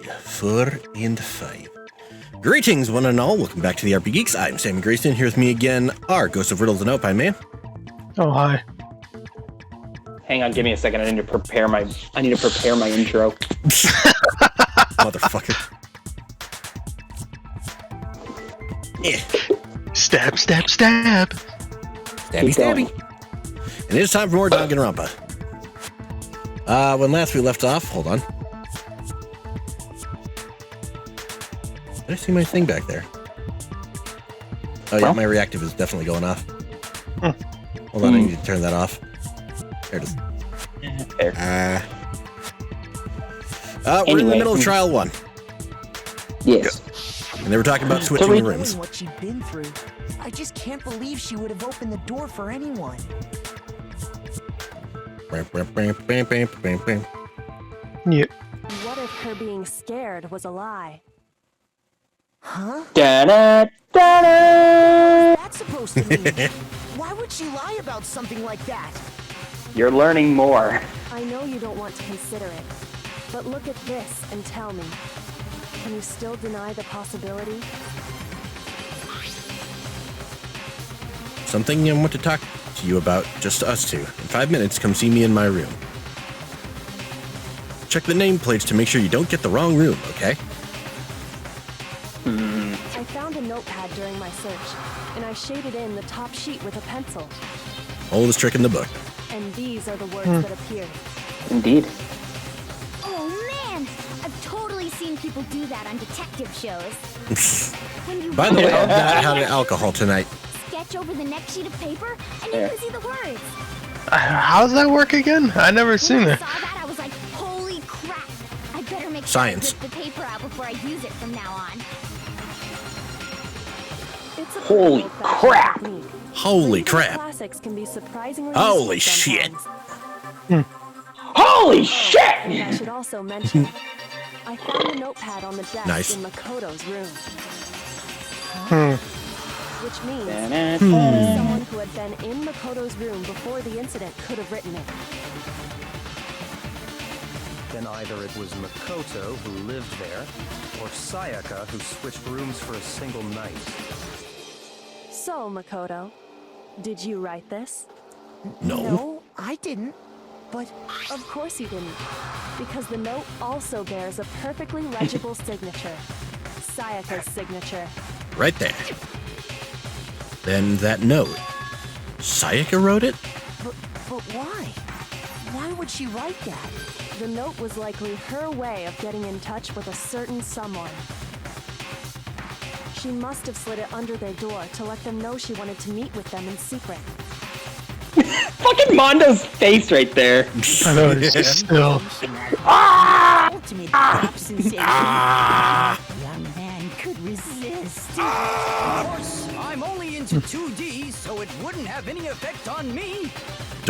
4 and 5. Greetings, one and all. Welcome back to the RP Geeks. I'm Sammy Grayson. Here with me again, our Ghost of Riddles and Nope. Hi, man. Oh, hi. Hang on, give me a second. I need to prepare my intro. Motherfucker. Yeah. Stab, stab, stab. Stabby, stabby. And it's time for more DanganRonpa. When last we left off, hold on. Did I see my thing back there? Oh yeah, my reactive is definitely going off. Hold on, I need to turn that off. There it is. There. We're in the middle of trial 1. Yes. And they were talking about switching the rooms. What she'd been through. I just can't believe she would have opened the door for anyone. Yeah. What if her being scared was a lie? Huh? Da-da, What's da-da. that supposed to mean? Why would she lie about something like that? You're learning more. I know you don't want to consider it, but look at this and tell me. Can you still deny the possibility? Something I want to talk to you about, just us two. In 5 minutes, come see me in my room. Check the nameplates to make sure you don't get the wrong room, okay? I found a notepad during my search, and I shaded in the top sheet with a pencil. Oldest trick in the book. And these are the words that appeared. Indeed. Oh man, I've totally seen people do that on detective shows. When you By the way, I'm not out of alcohol tonight. sketch over the next sheet of paper, and you can see the words. How does that work again? I never seen When I it. saw that, I was like, holy crap! I better make Science. sure I rip the paper out before I use it from now on. It's a Holy pretty old-fashioned crap. technique. Holy Reading crap. Classics can be surprisingly Holy useful shit. sometimes. Holy And shit! I should also mention, I found a notepad on the desk Nice. in Makoto's room. Which means Da-da-da. someone who had been in Makoto's room before the incident could have written it. Then either it was Makoto who lived there, or Sayaka who switched rooms for a single night. So, Makoto, did you write this? No. No, I didn't. But Of course you didn't, because the note also bears a perfectly legible signature. Sayaka's signature. Right there. Then that note. Sayaka wrote it? but why? Why would she write that? The note was likely her way of getting in touch with a certain someone. She must have slid it under their door to let them know she wanted to meet with them in secret. Fucking Mondo's face right there. I know, it's just still. Ultimate drop sensation. Young man could resist. Of course, I'm only into 2D, so it wouldn't have any effect on me.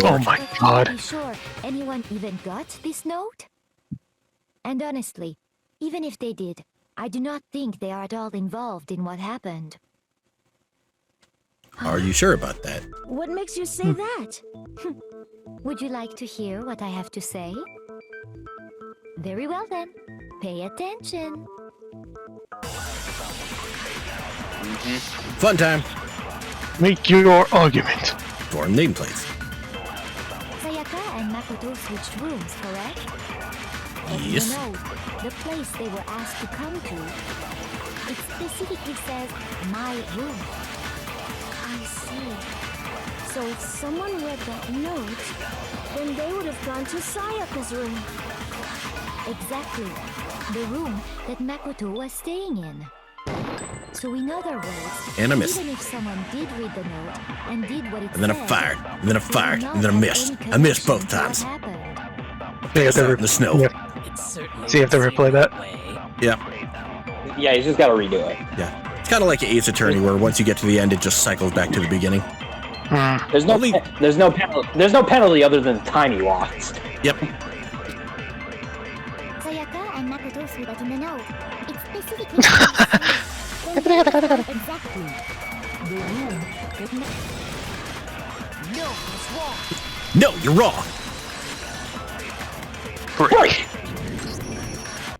Oh my But god. are you sure anyone even got this note? And honestly, even if they did, I do not think they are at all involved in what happened. Are you sure about that? What makes you say that? Would you like to hear what I have to say? Very well then. Pay attention. Fun time. Make your argument. Form nameplates. Sayaka and Makoto switched rooms, correct? But Yes. you know, the place they were asked to come to, it specifically says my room. I see. So if someone read that note, then they would have gone to Sayaka's room. Exactly. The room that Makoto was staying in. So in other words, And I missed. even if someone did read the note and did what it And then I said, fired. And then I they fired. would not And then I have missed. any I missed both connection to what times. happened. You have to In the snow. Yeah. It certainly So you have to replay that? Yeah. Yeah, you just gotta redo it. Yeah. It's kind of like Ace Attorney, where once you get to the end, it just cycles back to the beginning. There's no, Only- there's no penalty other than time you lost. Yep. Sayaka and Makoto threw that in the note. It specifically says exactly. The room that No, it's wrong. No, you're wrong. Break!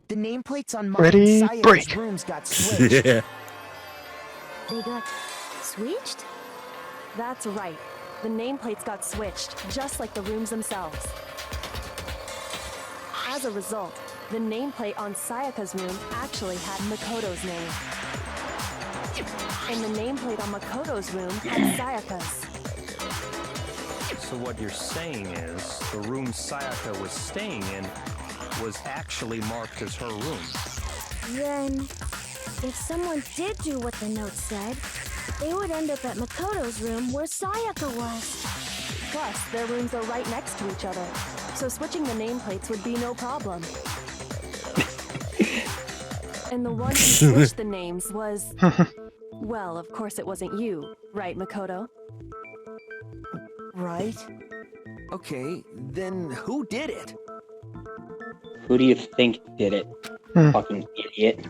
The nameplates on mine Ready, and Sayaka's break. rooms got switched. Yeah. They got switched? That's right. The nameplates got switched, just like the rooms themselves. As a result, the nameplate on Sayaka's room actually had Makoto's name. And the nameplate on Makoto's room had Sayaka's. So what you're saying is the room Sayaka was staying in was actually marked as her room. Then, if someone did do what the note said, they would end up at Makoto's room where Sayaka was. Plus, their rooms are right next to each other, so switching the nameplates would be no problem. And the one who switched the names was... Well, of course it wasn't you, right, Makoto? Right? Okay, then who did it? Who do you think did it? Fucking idiot.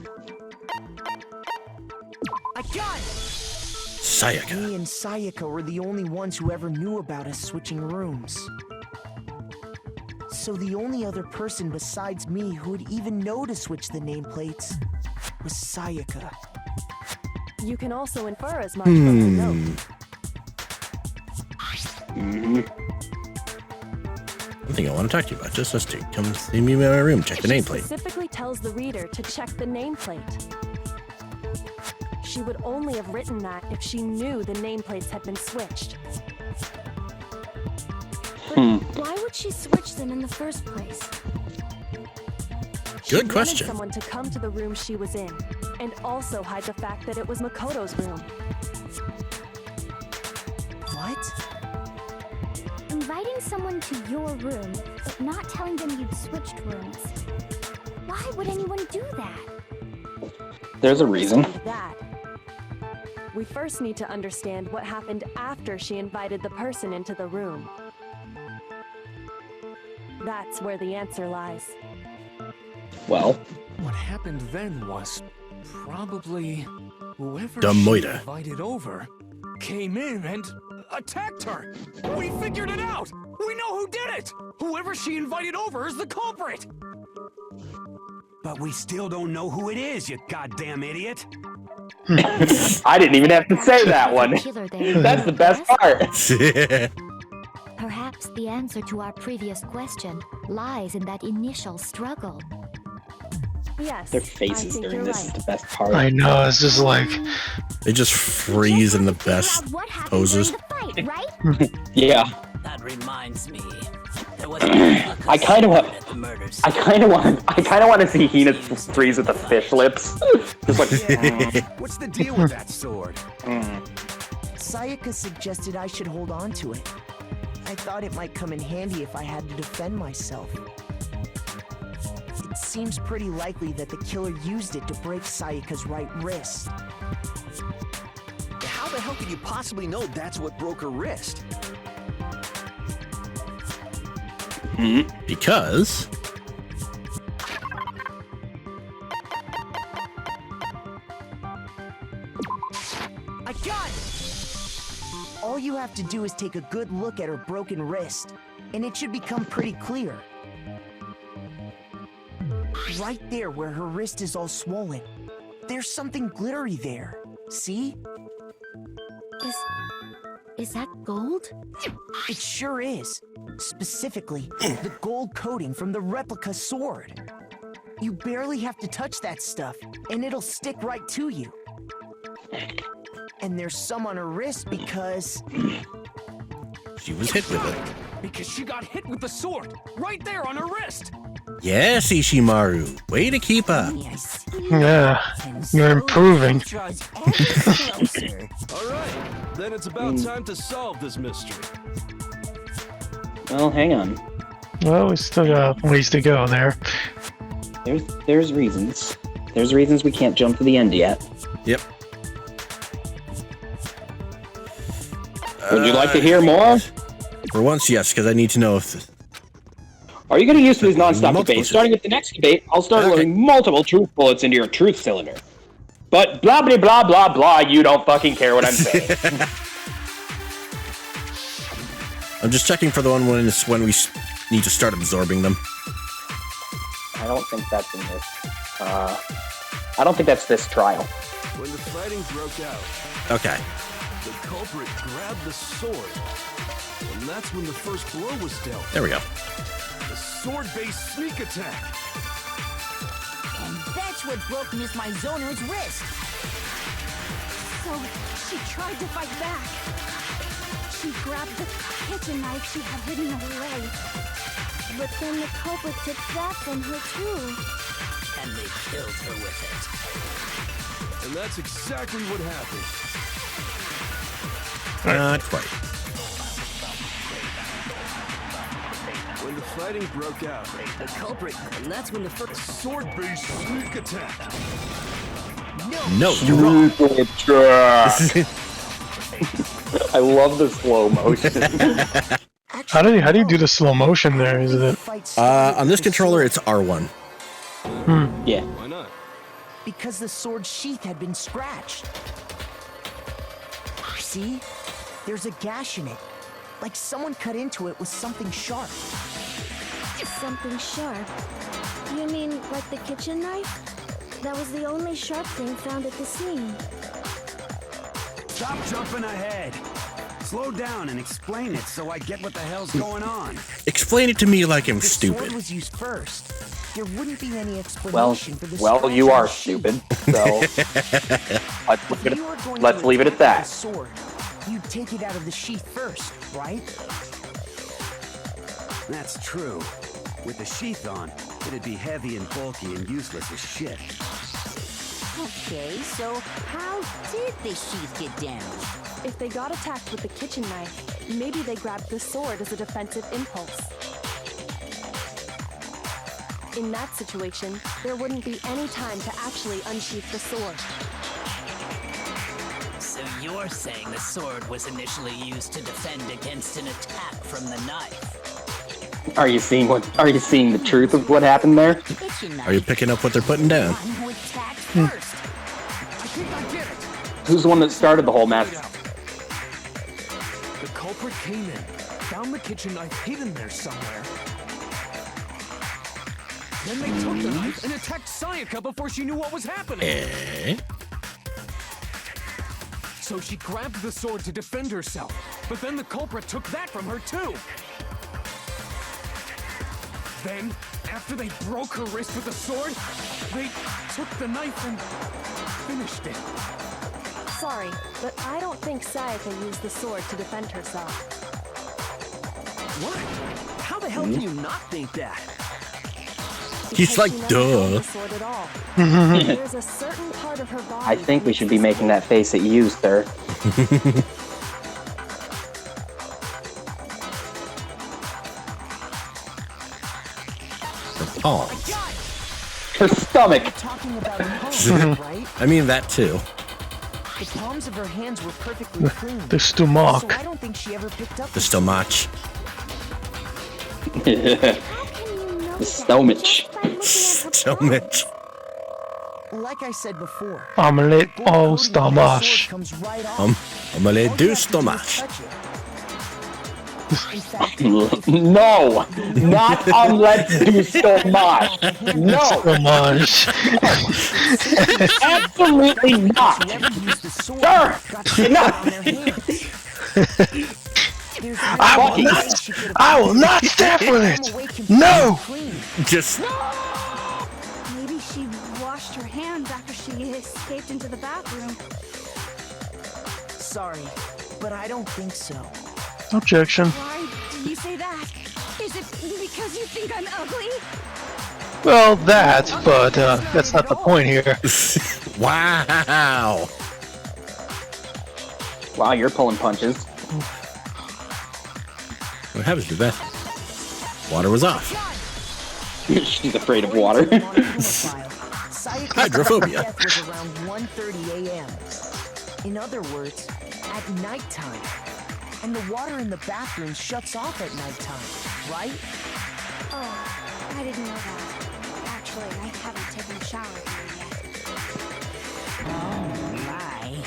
I got it! Sayaka. Me and Sayaka were the only ones who ever knew about us switching rooms. So the only other person besides me who would even know to switch the nameplates was Sayaka. You can also infer as much from the note. One thing I want to talk to you about, just us two. Come see me in my room, check the She nameplate. specifically tells the reader to check the nameplate. She would only have written that if she knew the nameplates had been switched. But why would she switch them in the first place? She Good wanted question. someone to come to the room she was in, and also hide the fact that it was Makoto's room. What? Inviting someone to your room, but not telling them you'd switched rooms. Why would anyone do that? There's a reason. And that. We first need to understand what happened after she invited the person into the room. That's where the answer lies. Well, What happened then was probably whoever Dumb she Moira. invited over came in and attacked her. We figured it out. We know who did it. Whoever she invited over is the culprit. But we still don't know who it is, you goddamn idiot. I didn't even have to say that one. Killer there. That's the best part. Perhaps the answer to our previous question lies in that initial struggle. Yes, Their I faces think during you're this right. is the best part. I know, it's just like, They just freeze in the best What happened poses. during the fight, right? Yeah. That reminds me. There was I kind of want. the murders. I kind of want to see Hina freeze with the fish lips. Just like. What's the deal with that sword? Sayaka suggested I should hold on to it. I thought it might come in handy if I had to defend myself. It seems pretty likely that the killer used it to break Sayaka's right wrist. How the hell could you possibly know that's what broke her wrist? Because I got it! All you have to do is take a good look at her broken wrist, and it should become pretty clear. Right there where her wrist is all swollen, there's something glittery there. See? Is that gold? It sure is. Specifically, the gold coating from the replica sword. You barely have to touch that stuff, and it'll stick right to you. And there's some on her wrist because... she was hit with it. Because she got hit with the sword right there on her wrist. Yes, Ishimaru. Way to keep up. Yes. yeah, you're improving. All right, then it's about time to solve this mystery. Well, hang on. Well, we still got ways to go there. There's reasons. There's reasons we can't jump to the end yet. Yep. Would you like to hear more? For once, yes, because I need to know if. Are you going to use these non-stop Multiple debates? Starting with the next debate, I'll start Okay. loading multiple truth bullets into your truth cylinder. But blah blah blah blah blah, you don't fucking care what I'm saying. I'm just checking for the one when we need to start absorbing them. I don't think that's in this. I don't think that's this trial. When the fighting broke out, Okay. the culprit grabbed the sword. And that's when the first blow was dealt. There we go. The sword-based sneak attack. And that's what broke Miss Maizono's wrist. So she tried to fight back. She grabbed the kitchen knife she had hidden away. But then the culprit took that from her too. And they killed her with it. And that's exactly what happened. Not quite. When the fighting broke out, The culprit, and that's when the first sword-based sneak attack. No, you're wrong. I love the slow motion. How do you do the slow motion there? Is it? On this controller, it's R1. Yeah. Why not? Because the sword sheath had been scratched. See? There's a gash in it. Like someone cut into it with something sharp. Something sharp? You mean like the kitchen knife? That was the only sharp thing found at the scene. Stop jumping ahead. Slow down and explain it so I get what the hell's going on. Explain it to me like I'm The stupid. sword was used first. There wouldn't be any Well, explanation for the you are scratch stupid. So let's leave it at that. Sword, you'd take it out of the sheath first, right? That's true. With the sheath on, it'd be heavy and bulky and useless as shit. Okay, so how did the sheath get damaged? If they got attacked with the kitchen knife, maybe they grabbed the sword as a defensive impulse. In that situation, there wouldn't be any time to actually unsheath the sword. So you're saying the sword was initially used to defend against an attack from the knife? Are you seeing the truth of what happened there? Are you picking up what they're putting down? Who attacked first? I think I get it. Who's the one that started the whole mess? The culprit came in, found the kitchen knife hidden there somewhere. Then they took the knife and attacked Sayaka before she knew what was happening. Eh? So she grabbed the sword to defend herself, but then the culprit took that from her too. Then, after they broke her wrist with the sword, they took the knife and finished it. Sorry, but I don't think Sayaka used the sword to defend herself. What? How the hell can you not think that? He's Because like, she never duh. held the sword at all. There's a certain part of her body. I think we should be making that face at you, sir. Her palms. Her stomach. Talking about her palms, right? I mean that too. The palms of her hands were perfectly clean. The stomach. So I don't think she ever picked up The stomach. The stomach. Stomach. Like I said before, Omelette gold au coating on the stomach. sword comes right off. Omelette All du you have to do is stomach. touch it. In fact, No, not omelette du stomach. No, Fromage. absolutely not. whoever used the sword Sir, got shit enough. on their hands. There's no I will way not- she could have I will not step with come it. away completely No. clean. Just Maybe she washed her hands after she escaped into the bathroom. Sorry, but I don't think so. Objection. Why do you say that? Is it because you think I'm ugly? Well, that, but that's not the point here. wow. Wow, you're pulling punches. What happens to Beth? Water was off. She's afraid of water. Hydrophobia. Death was around 1:30 a.m. In other words, at nighttime. And the water in the bathroom shuts off at nighttime, right? Oh, I didn't know that. Actually, I haven't taken a shower here yet. Oh my.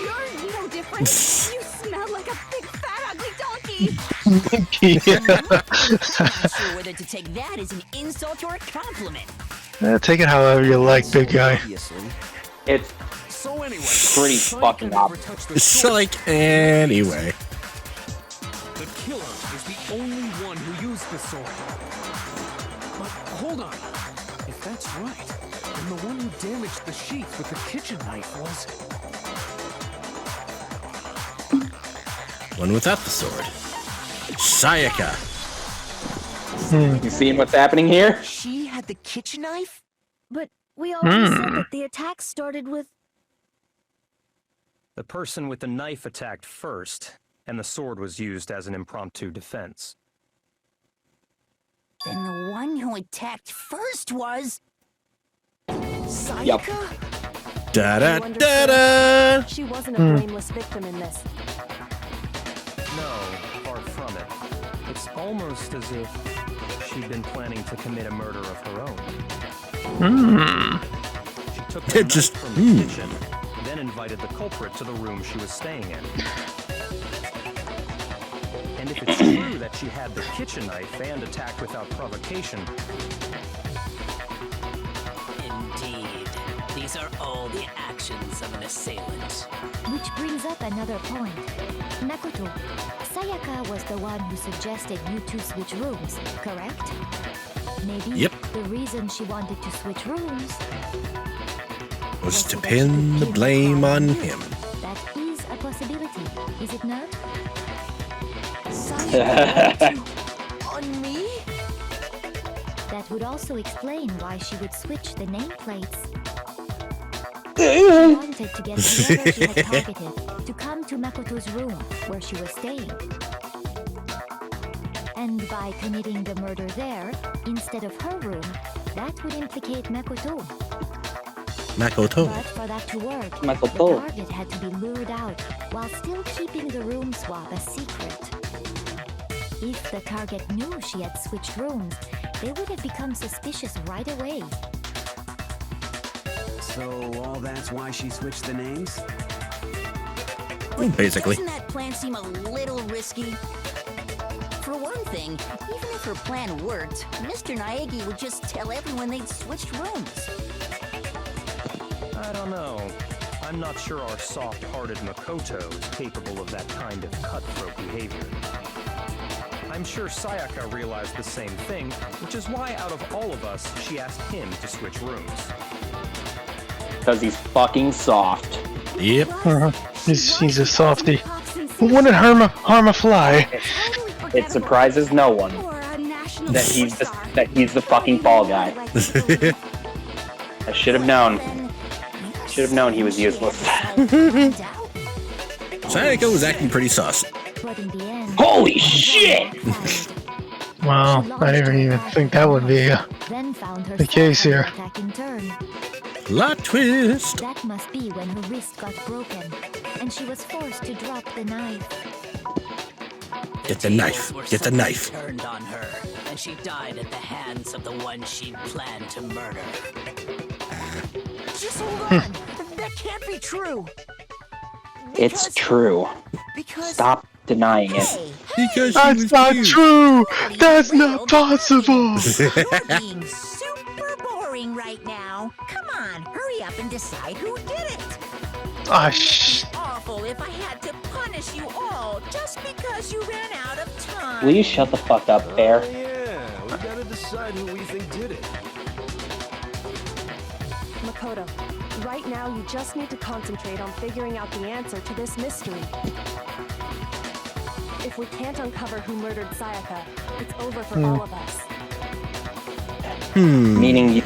You're no different. You smell like a big fat ugly donkey. Yeah. Not sure whether to take that as an insult or a compliment. Take it however you like, big guy. It's So anyway, pretty Sayaka fucking never obvious. touched the It's sword. like, anyway. The killer is the only one who used the sword. But hold on. If that's right, then the one who damaged the sheath with the kitchen knife was... One without the sword. Sayaka. You seeing what's happening here? She had the kitchen knife? But we already said that the attack started with... The person with the knife attacked first, and the sword was used as an impromptu defense. Then the one who attacked first was... Sayaka? Da da You da understand? da. She wasn't a blameless victim in this. No, far from it. It's almost as if she'd been planning to commit a murder of her own. She took the It knife just- from the kitchen, then invited the culprit to the room she was staying in. And if it's true that she had the kitchen knife and attacked without provocation, Indeed. These are all the actions of an assailant. Which brings up another point. Makoto, Sayaka was the one who suggested you two switch rooms, correct? Maybe Yep. the reason she wanted to switch rooms Was to so that she pin could the blame crime on you. him. That is a possibility, is it not? On me? That would also explain why she would switch the nameplates. She wanted to get whoever she had targeted to come to Makoto's room where she was staying. And by committing the murder there, instead of her room, that would implicate Makoto. Makoto. But for that to work, Makoto. the target had to be lured out while still keeping the room swap a secret. If the target knew she had switched rooms, they would have become suspicious right away. So all that's why she switched the names? Basically. Doesn't that plan seem a little risky? For one thing, even if her plan worked, Mr. Naegi would just tell everyone they'd switched rooms. I don't know. I'm not sure our soft-hearted Makoto is capable of that kind of cutthroat behavior. I'm sure Sayaka realized the same thing, which is why out of all of us, she asked him to switch rooms. Because he's fucking soft. Yep. He's a softie. Who wouldn't harm a fly? It surprises no one that he's the fucking fall guy. I should have known. Should have known he was useless. Sayaka was acting pretty saucy. But in the end, Holy shit! Wow, I didn't even think that would be then found the case here. attack in turn. Plot twist. That must be when her wrist got broken, and she was forced to drop the knife. Get the knife. Get the knife. Turned on her, and she died at the hands of the one she'd planned to murder. Just hold on. That can't be true. It's true. Stop denying it. Because That's not true! That's not possible! You're being super boring right now. Come on, hurry up and decide who did it. Ah, shh. Awful if I had to punish you all just because you ran out of time. Please shut the fuck up, Bear. Oh, yeah, we gotta decide who we think did it. Makoto, right now you just need to concentrate on figuring out the answer to this mystery. If we can't uncover who murdered Sayaka, it's over for all of us. Meaning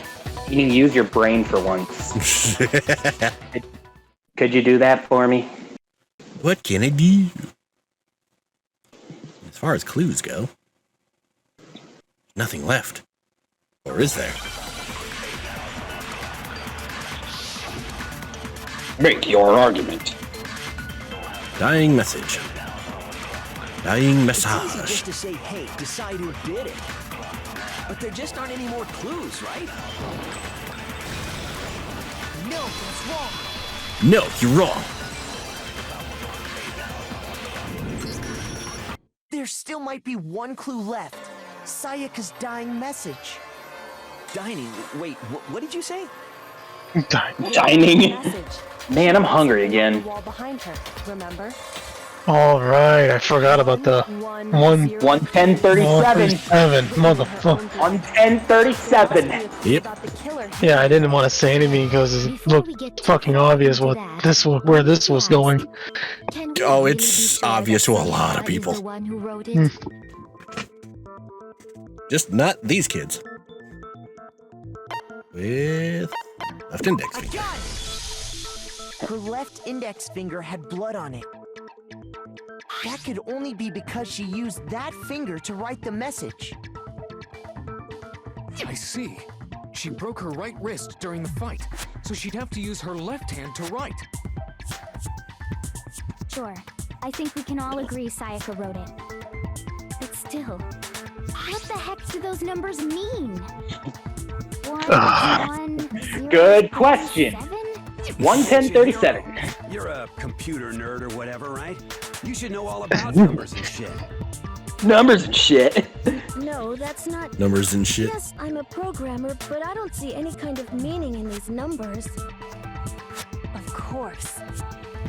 use your brain for once. Could you do that for me? What can I do? As far as clues go, nothing left. Or is there? Make your argument. Dying message. Dying It's easy message. just to say, hey, decide who did it. But there just aren't any more clues, right? No, that's wrong. No, you're wrong. There still might be one clue left. Sayaka's dying message. Dining? Wait, what did you say? Dining. Man, I'm hungry again. Wall behind her, remember? All right, I forgot about the 11037. Motherfucker. 11037. Yep. Yeah, I didn't want to say anything because it looked fucking obvious where this was going. Oh, it's obvious to a lot of people. Just not these kids. With left index finger. Her left index finger had blood on it. That could only be because she used that finger to write the message. I see. She broke her right wrist during the fight, so she'd have to use her left hand to write. Sure. I think we can all agree Sayaka wrote it. But still, what the heck do those numbers mean? Good question. 11037. You're a computer nerd or whatever, right? You should know all about numbers and shit. Numbers and shit. No, that's not... Numbers and shit. Yes, I'm a programmer, but I don't see any kind of meaning in these numbers. Of course.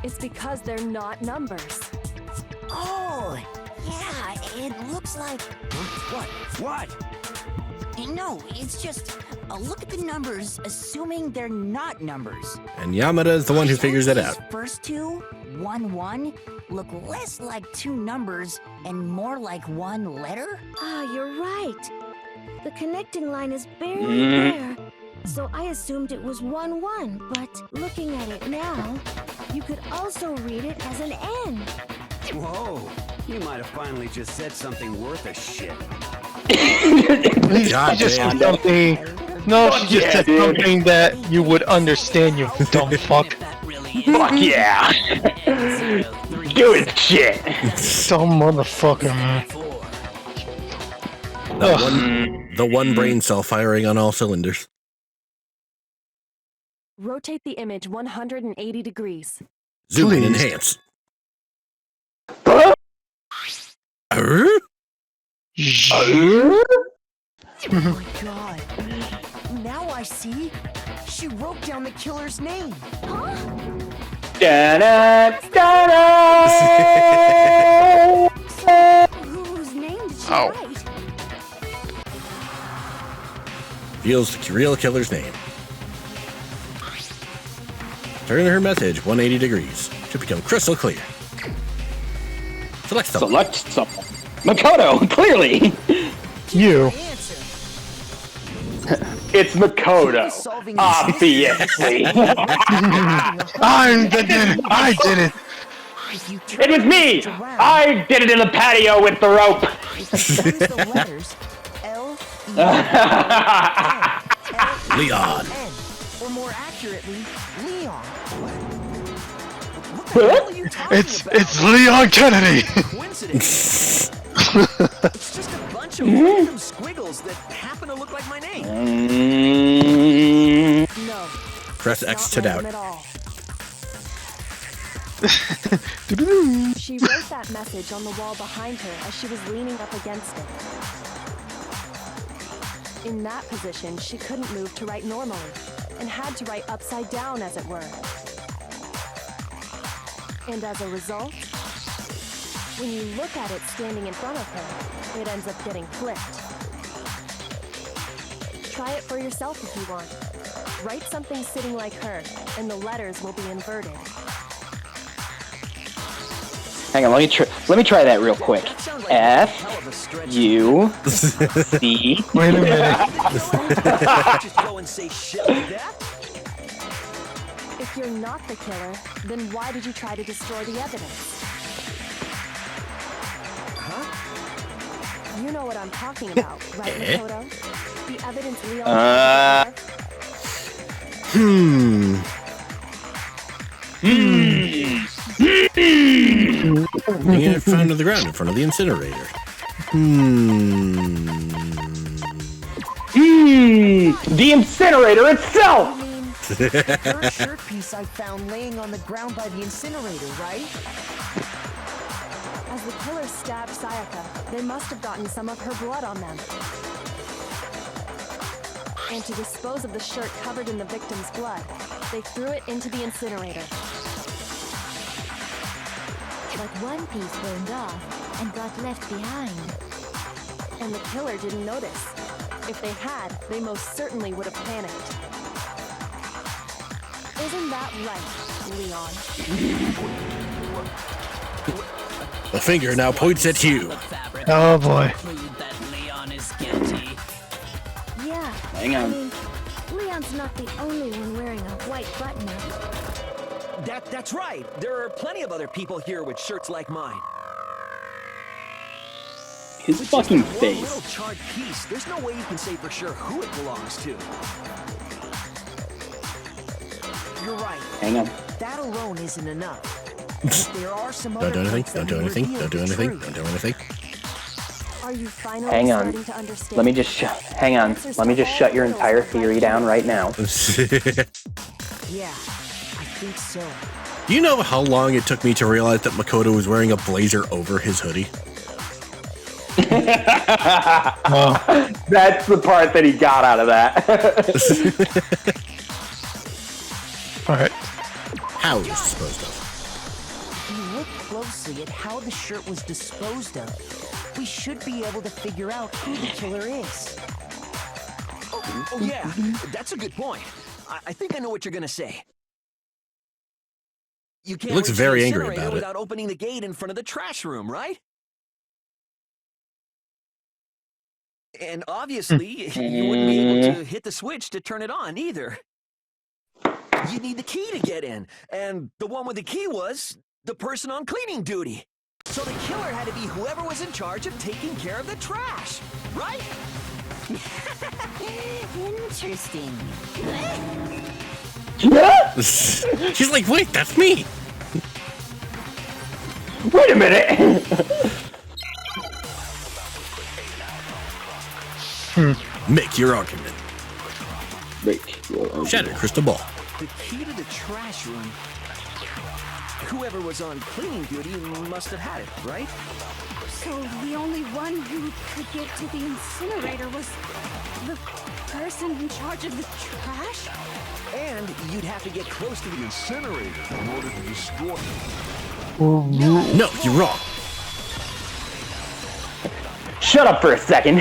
It's because they're not numbers. Oh, yeah, it looks like... What? What? No, it's just a look at the numbers, assuming they're not numbers. And Yamada is the one who figures it out. First two, 1, 1, look less like two numbers and more like one letter? Ah, you're right. The connecting line is barely there. So I assumed it was 1, 1, but looking at it now, you could also read it as an N. Whoa, you might have finally just said something worth a shit. She just said something. No, she just said something that you would understand, you dumb fuck. Fuck yeah. Good shit. Dumb motherfucker, man. The one brain cell firing on all cylinders. Rotate the image 180 degrees. Zoom and enhance. Oh my god. Now I see. She wrote down the killer's name. Da-da, da-da. Whose name did she Ow. write? Reveals the real killer's name. Turn her message 180 degrees to become crystal clear. Select someone. Select someone. Makoto, clearly. You. It's Makoto, obviously. I did it. It was me. I did it in the patio with the rope. Leon. Or more accurately, Leon. It's Leon Kennedy. Coincidence. It's just a bunch of random squiggles that happen to look like my name. No. Press X to doubt. At all. She wrote that message on the wall behind her as she was leaning up against it. In that position, she couldn't move to write normally, and had to write upside down, as it were. And as a result, when you look at it standing in front of her, it ends up getting flipped. Try it for yourself if you want. Write something sitting like her, and the letters will be inverted. Hang on, let me try that real quick. F U C. Wait a minute. Just go and say shit like that? If you're not the killer, then why did you try to destroy the evidence? Huh? You know what I'm talking about, right, Makoto? The evidence Leon Bring it in front of the ground, in front of the incinerator. The incinerator itself! Her shirt piece I found laying on the ground by the incinerator, right? As the killer stabbed Sayaka, they must have gotten some of her blood on them. And to dispose of the shirt covered in the victim's blood, they threw it into the incinerator. But one piece burned off and got left behind. And the killer didn't notice. If they had, they most certainly would have panicked. Isn't that right, Leon? The finger now points at you. Oh boy. Yeah. Hang on. I mean, Leon's not the only one wearing a white button-up. That's right. There are plenty of other people here with shirts like mine. His With fucking just one face. little charred piece, there's no way you can say for sure who it belongs to. You're right. Hang on. That alone isn't enough. There are some Don't other do anything. parts Don't that do anything. reveal Don't do the anything. truth. Don't do anything. Are you finally Hang on. starting to understand? Let me just hang on. Let me just shut your entire theory down right now. Yeah, I think so. Do you know how long it took me to realize that Makoto was wearing a blazer over his hoodie? That's the part that he got out of that. Alright. How it was disposed of. If you look closely at how the shirt was disposed of, we should be able to figure out who the killer is. Oh yeah, that's a good point. I think I know what you're gonna say. You can't looks reach very the angry incinerator about it. without opening the gate in front of the trash room, right? And obviously, you wouldn't be able to hit the switch to turn it on either. You need the key to get in, and the one with the key was the person on cleaning duty. So the killer had to be whoever was in charge of taking care of the trash, right? Interesting. She's like, wait, that's me. Wait a minute. Make your argument. Make your argument. Shattered crystal ball. The key to the trash room. Whoever was on cleaning duty must have had it, right? So the only one who could get to the incinerator was the person in charge of the trash? And you'd have to get close to the Incinerator in order to destroy it. No, you're wrong. Shut up for a second.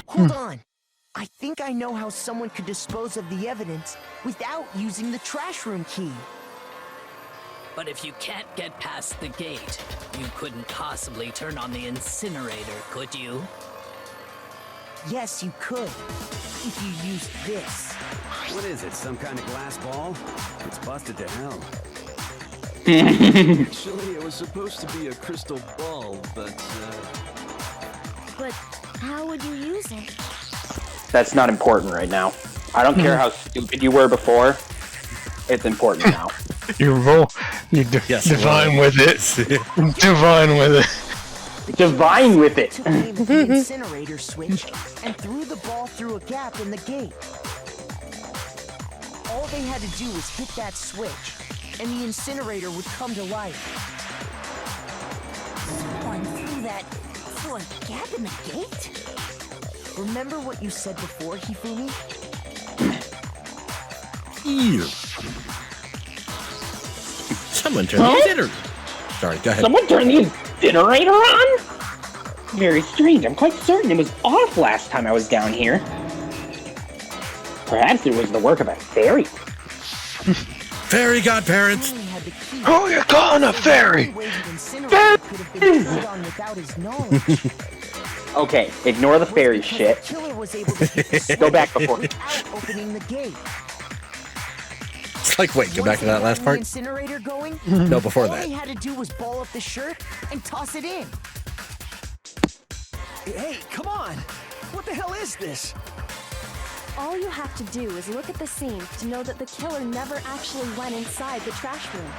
Hold on. I think I know how someone could dispose of the evidence without using the trash room key. But if you can't get past the gate, you couldn't possibly turn on the incinerator, could you? Yes, you could. If you used this. What is it, some kind of glass ball? It's busted to hell. Actually, it was supposed to be a crystal ball, but, But how would you use it? That's not important right now. I don't care how stupid you were before. It's important now. You roll. You divine with it. Divine with it. Divine with it. Took aim at the incinerator switch and threw the ball through a gap in the gate. All they had to do was hit that switch, and the incinerator would come to life. Someone threw that through a gap in the gate? Remember what you said before, Hifumi? Ew. Someone turn the incinerator. Sorry, go ahead. Someone turned the incinerator on? Very strange. I'm quite certain it was off last time I was down here. Perhaps it was the work of a fairy. Fairy godparents. Oh, you're calling a fairy. Okay, ignore the fairy shit. Go back before. Opening the gate. It's like, wait, go back to that last part. Incinerator going? No, before All that. they had to do was ball up the shirt and toss it in. Hey, come on! What the hell is this? All you have to do is look at the scene to know that the killer never actually went inside the trash room.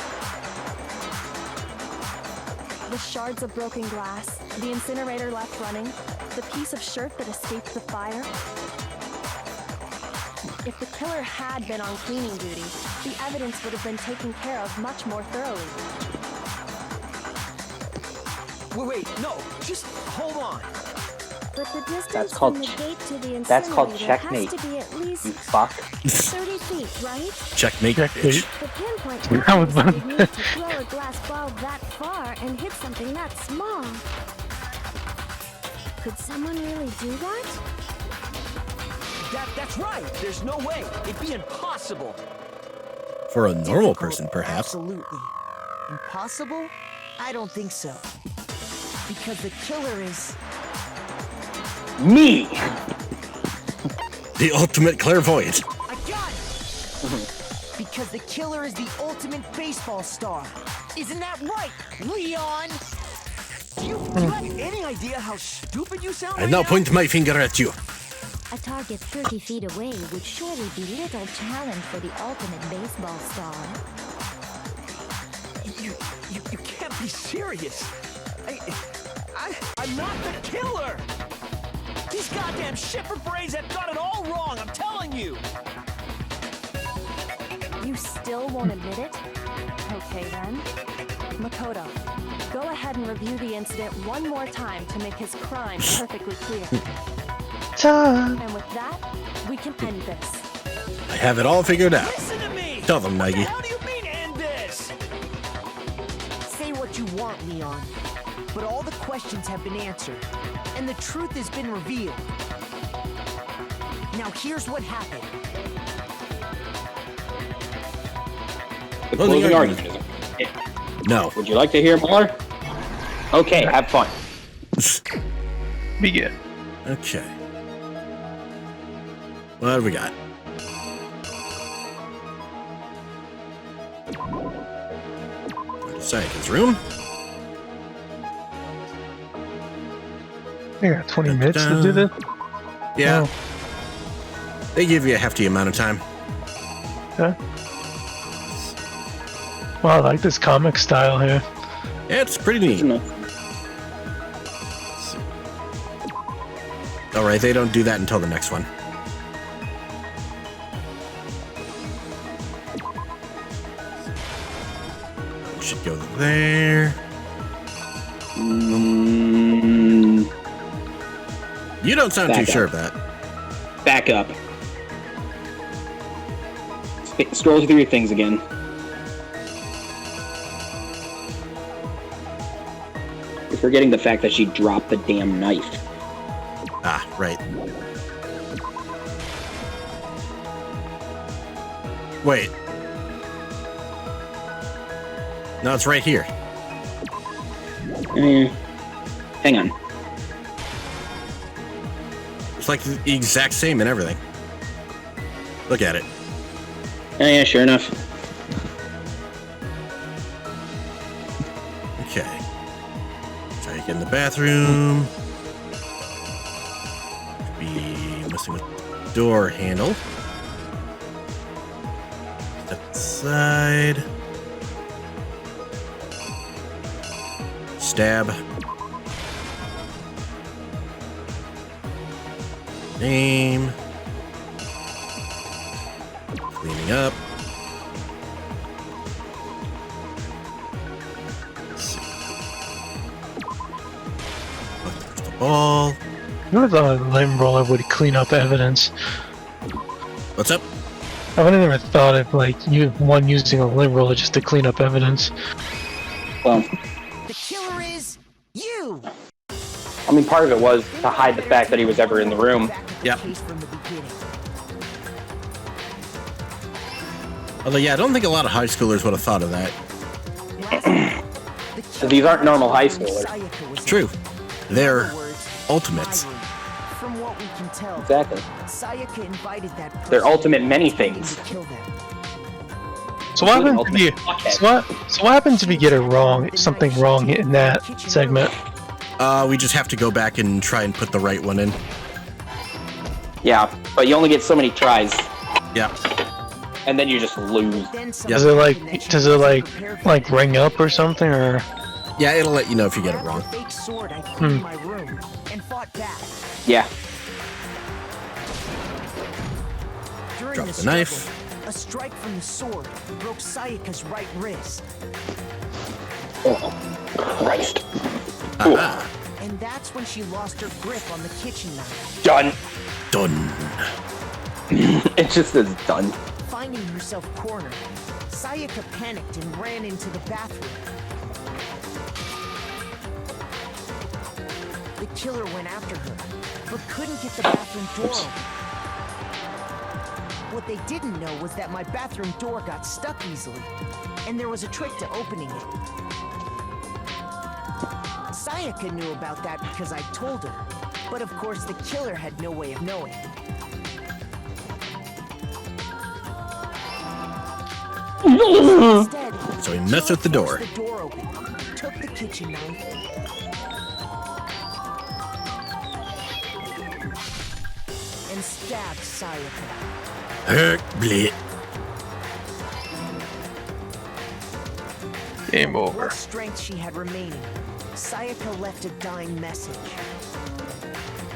The shards of broken glass, the incinerator left running, the piece of shirt that escaped the fire. If the killer had been on cleaning duty, the evidence would have been taken care of much more thoroughly. Wait, no, just hold on. But the distance That's called from the gate to the that's called incinerator checkmate. has to be at least You fuck. 30 feet, right? Checkmate, bitch. The pinpoint That was distance would need to throw a glass ball that far and hit something that small. Could someone really do that? That's right. There's no way. It'd be impossible. For a normal person, perhaps. Absolutely. Impossible? I don't think so. Because the killer is... Me! The ultimate clairvoyant. I got it! Because the killer is the ultimate baseball star. Isn't that right, Leon? Do you have any idea how stupid you sound I right now now? point my finger at you. A target 30 feet away would surely be little challenge for the ultimate baseball star. You can't be serious. I'm not the killer. These goddamn shipper brains have got it all wrong, I'm telling you. You still won't admit it? Okay then. Makoto, go ahead and review the incident one more time to make his crime perfectly clear. And with that, we can end this. I have it all figured out. Listen to me! Tell them, Maggie. How do you mean end this? Say what you want, Leon. But all the questions have been answered. And the truth has been revealed. Now here's what happened. The Closing closing argument. argument is... No. Would you like to hear more? Okay, have fun. Begin. Okay. What do we got? Sayaka's room. I got 20 minutes to do this. Yeah. Oh. They give you a hefty amount of time. Okay. Well, I like this comic style here. Yeah, it's pretty neat. Alright, they don't do that until the next one. Should go there. You don't sound too sure of that. Back up. Scroll through your things again. You're forgetting the fact that she dropped the damn knife. Ah, right. Wait. No, it's right here. Hang on. It's like the exact same and everything. Look at it. Oh, yeah, sure enough. Okay. Try to get in the bathroom. Be messing with the door handle. Step aside. Stab. Name. Cleaning up. Let's see. Oh, there's the ball. I would have thought a limb roller would clean up evidence. What's up? I would have never thought of like one using a limb roller just to clean up evidence. Well, The killer is you. I mean, part of it was to hide the fact that he was ever in the room. Yeah. Case from the beginning. Although, yeah, I don't think a lot of high schoolers would have thought of that. These aren't normal high schoolers. True. They're ultimates. From what we can tell, Exactly. Sayaka invited that person They're ultimate many things. to kill them. So what happens if you? So what happens if you get it wrong? Something wrong in that segment? We just have to go back and try and put the right one in. Yeah, but you only get so many tries. Yeah. And then you just lose. Does it like ring up or something or? Yeah, it'll let you know if you get it wrong. Fake sword I threw in my room and fought back. Yeah. During Drop the the knife. struggle, a strike from the sword broke Sayaka's right wrist. Oh, Christ. And that's when she lost her grip on the kitchen knife. Done. Done. It just says done. Finding herself cornered, Sayaka panicked and ran into the bathroom. The killer went after her, but couldn't get the bathroom door open. What they didn't know was that my bathroom door got stuck easily, and there was a trick to opening it. Sayaka knew about that because I told her, but of course the killer had no way of knowing. Instead, So he messed with the door. the door open, took the kitchen knife, and stabbed Sayaka. Heck, blit. Game over. What strength she had remaining, Sayaka left a dying message.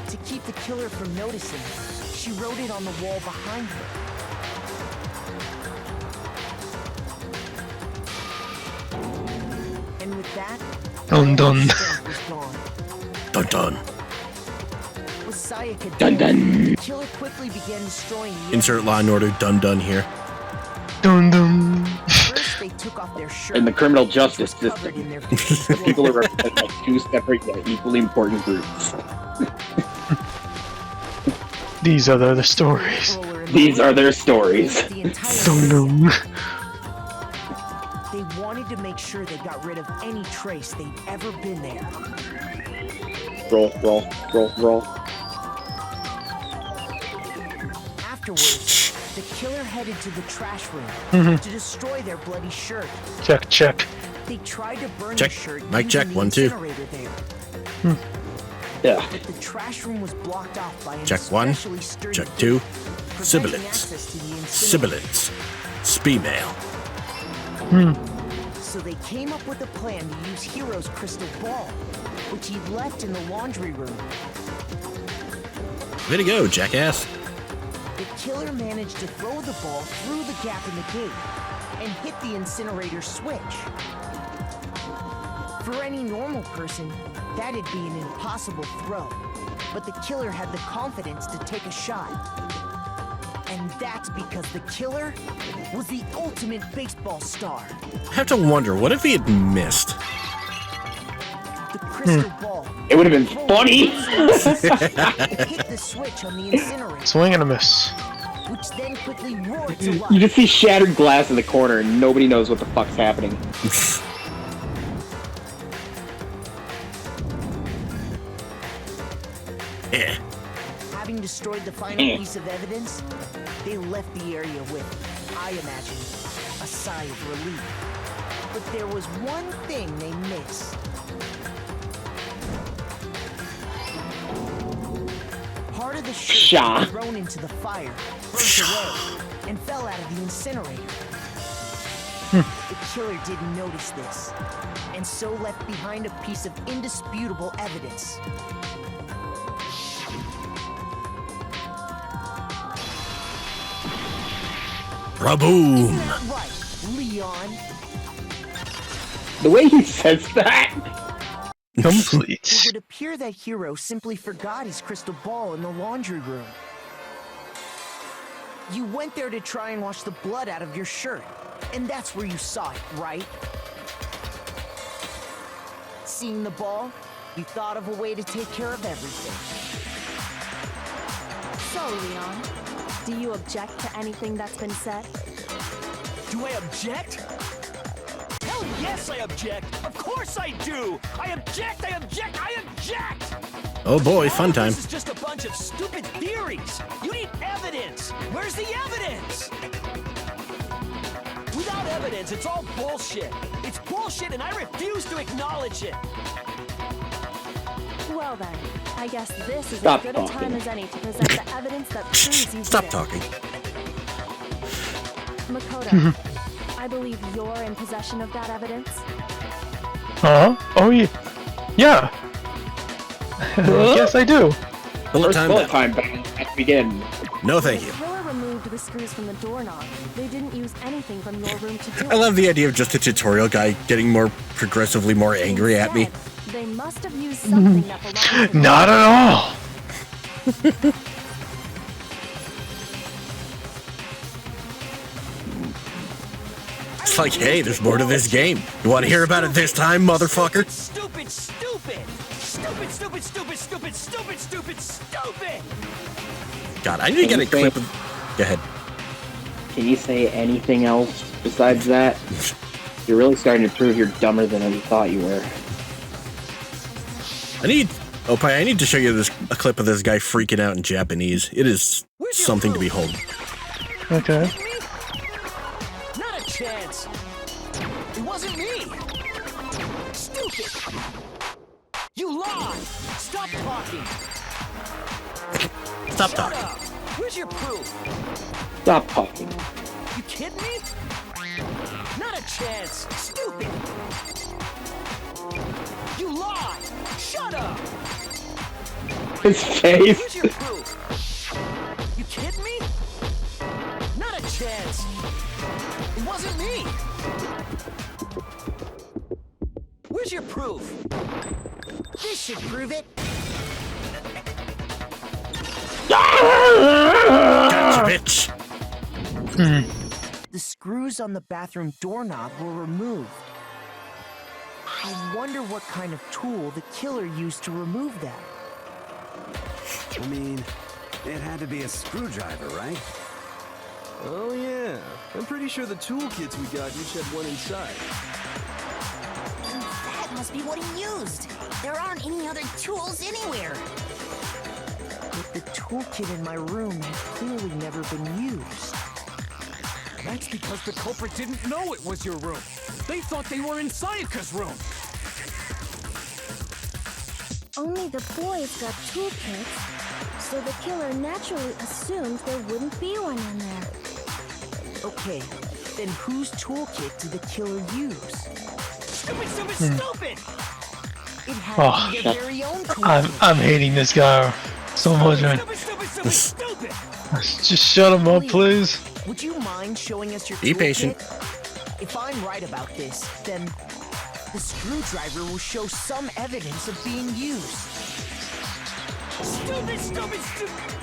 To keep the killer from noticing, she wrote it on the wall behind her. And with that, Dun dun. strength was gone. Dun dun. With Sayaka Dun dead, dun. the killer quickly began destroying the Insert Law and Order dun dun here. Dun dun. First, they took off their shirt. In the criminal justice covered system, in their faces. people are represented by two separate yet equally important groups. These are the other stories. These are their stories. The entire Dun dun. They wanted to make sure they got rid of any trace they'd ever been there. Roll, roll, roll, roll. Afterwards, the killer headed to the trash room to destroy their bloody shirt. Check, check. They tried to burn Check. the shirt Mic check, using the 1, 2. incinerator there. Yeah. But the trash room was blocked off by an Check 1. especially sturdy Check gate, 2. preventing Sibilance. access to the incinerator. Sibilance. Speemail. So they came up with a plan to use Hero's crystal ball, which he'd left in the laundry room. Way to go, jackass. The killer managed to throw the ball through the gap in the gate and hit the incinerator switch. For any normal person, that'd be an impossible throw, but the killer had the confidence to take a shot. And that's because the killer was the ultimate baseball star. I have to wonder, what if he had missed? The crystal ball It would have been funny. hit the switch on the incinerator, Swing and a miss. which then quickly roared to You life. just see shattered glass in the corner and nobody knows what the fuck's happening. Eh. Having destroyed the final piece of evidence, they left the area with, I imagine, a sigh of relief. But there was one thing they missed. Part of the shirt Sha. was thrown into the fire, burnt away, and fell out of the incinerator. The killer didn't notice this, and so left behind a piece of indisputable evidence. Raboom. Isn't that right, Leon? The way he says that. Complete. It would appear that Hero simply forgot his crystal ball in the laundry room. You went there to try and wash the blood out of your shirt, and that's where you saw it, right? Seeing the ball, you thought of a way to take care of everything. So, Leon, do you object to anything that's been said? Do I object? Hell yes, I object. Of course I do. I object. I object. I object. Oh boy, fun time. This is just a bunch of stupid theories. You need evidence. Where's the evidence? Without evidence, it's all bullshit. It's bullshit, and I refuse to acknowledge it. Well then, I guess this is Stop as good a time talking. as any to present the evidence that proves you Stop did it. talking. Makoto, I believe you're in possession of that evidence. Huh? Oh yeah. Yeah. Yes, I do. Bullet First time. bullet Battle. time battle. Let's begin. No, thank The you. killer removed the screws from the doorknob. They didn't use anything from your room to do it. I love the idea of just a tutorial guy getting progressively more angry at me. Instead, They must have used something that belongs to Not at all. It's like, hey, there's more to this game. You want to hear about it this time, motherfucker? Stupid, stupid! Stupid, stupid, stupid, stupid, stupid, stupid, stupid! God, I need to get a clip of... Go ahead. Can you say anything else besides that? You're really starting to prove you're dumber than you thought you were. I need to show you a clip of this guy freaking out in Japanese. It is something to behold. Okay. Not a chance! It wasn't me! Stupid! You lied! Stop talking! Stop talking. Shut up. Where's your proof? Stop talking. You kidding me? Not a chance! Stupid! You lied! Shut up! His face. Where's your proof? You kidding me? Not a chance! It wasn't me! Where's your proof? This should prove it. Gotcha, bitch! The screws on the bathroom doorknob were removed. I wonder what kind of tool the killer used to remove them. I mean, it had to be a screwdriver, right? Oh yeah, I'm pretty sure the toolkits we got each had one inside. That must be what he used. There aren't any other tools anywhere. But the toolkit in my room had clearly never been used. That's because the culprit didn't know it was your room. They thought they were in Sayaka's room. Only the boys got toolkits, so the killer naturally assumed there wouldn't be one in there. Okay, then whose toolkit did the killer use? Stupid, stupid, stupid! It had Oh, to be their very own toolkit. I'm hating this guy so much, man. Stupid, stupid, stupid, stupid! Just shut him up, please. Would you mind showing us your Be toolkit? patient. If I'm right about this, then the screwdriver will show some evidence of being used. Stupid, stupid, stupid!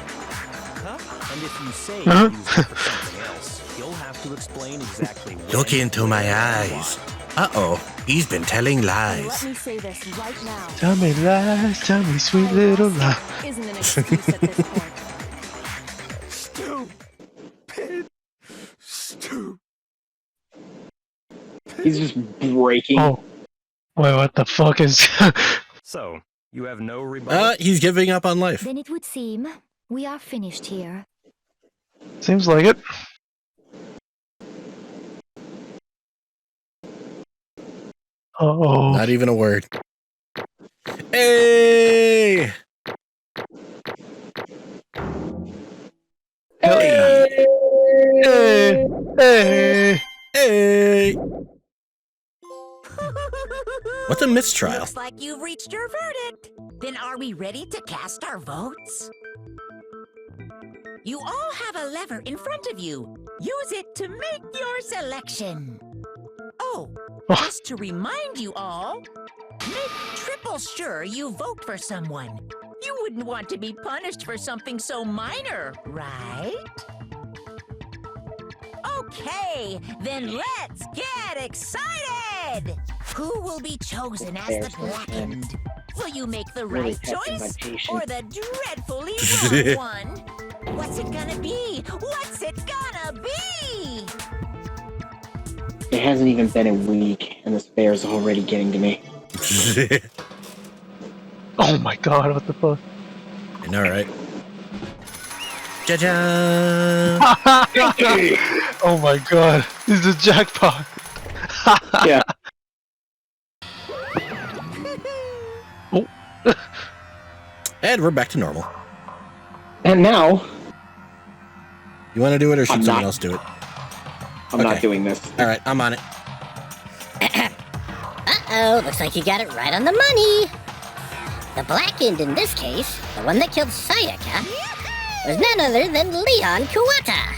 Huh? And if you say you use it for something else, you'll have to explain exactly what. Look into my eyes. Uh-oh, he's been telling Let lies. me say this right now. Tell me lies, tell me sweet little lies. Isn't an excuse at this point. Stupid. He's just breaking. Oh. Wait, what the fuck is... So, you have no rebuttal? He's giving up on life. Then it would seem we are finished here. Seems like it. Uh-oh. Not even a word. Hey! Hey! Hey! Hey! Hey! What's a mistrial? Looks like you've reached your verdict. Then are we ready to cast our votes? You all have a lever in front of you. Use it to make your selection. Oh, just to remind you all, make triple sure you vote for someone. You wouldn't want to be punished for something so minor, right? Okay, then let's get excited! Who will be chosen as the blackened? Will you make the Really right testing my choice patience. or the dreadfully wrong one? What's it gonna be? What's it gonna be? It hasn't even been a week, and this bear's already getting to me. Oh my god, what the fuck? I know, right? Ja-ja! Oh my god, this is a jackpot. Yeah. Oh. And we're back to normal. And now... You want to do it, or should I'm someone not. else do it? I'm not doing this. Alright, I'm on it. Uh-oh, looks like you got it right on the money. The blackened in this case, the one that killed Sayaka, was none other than Leon Kuwata.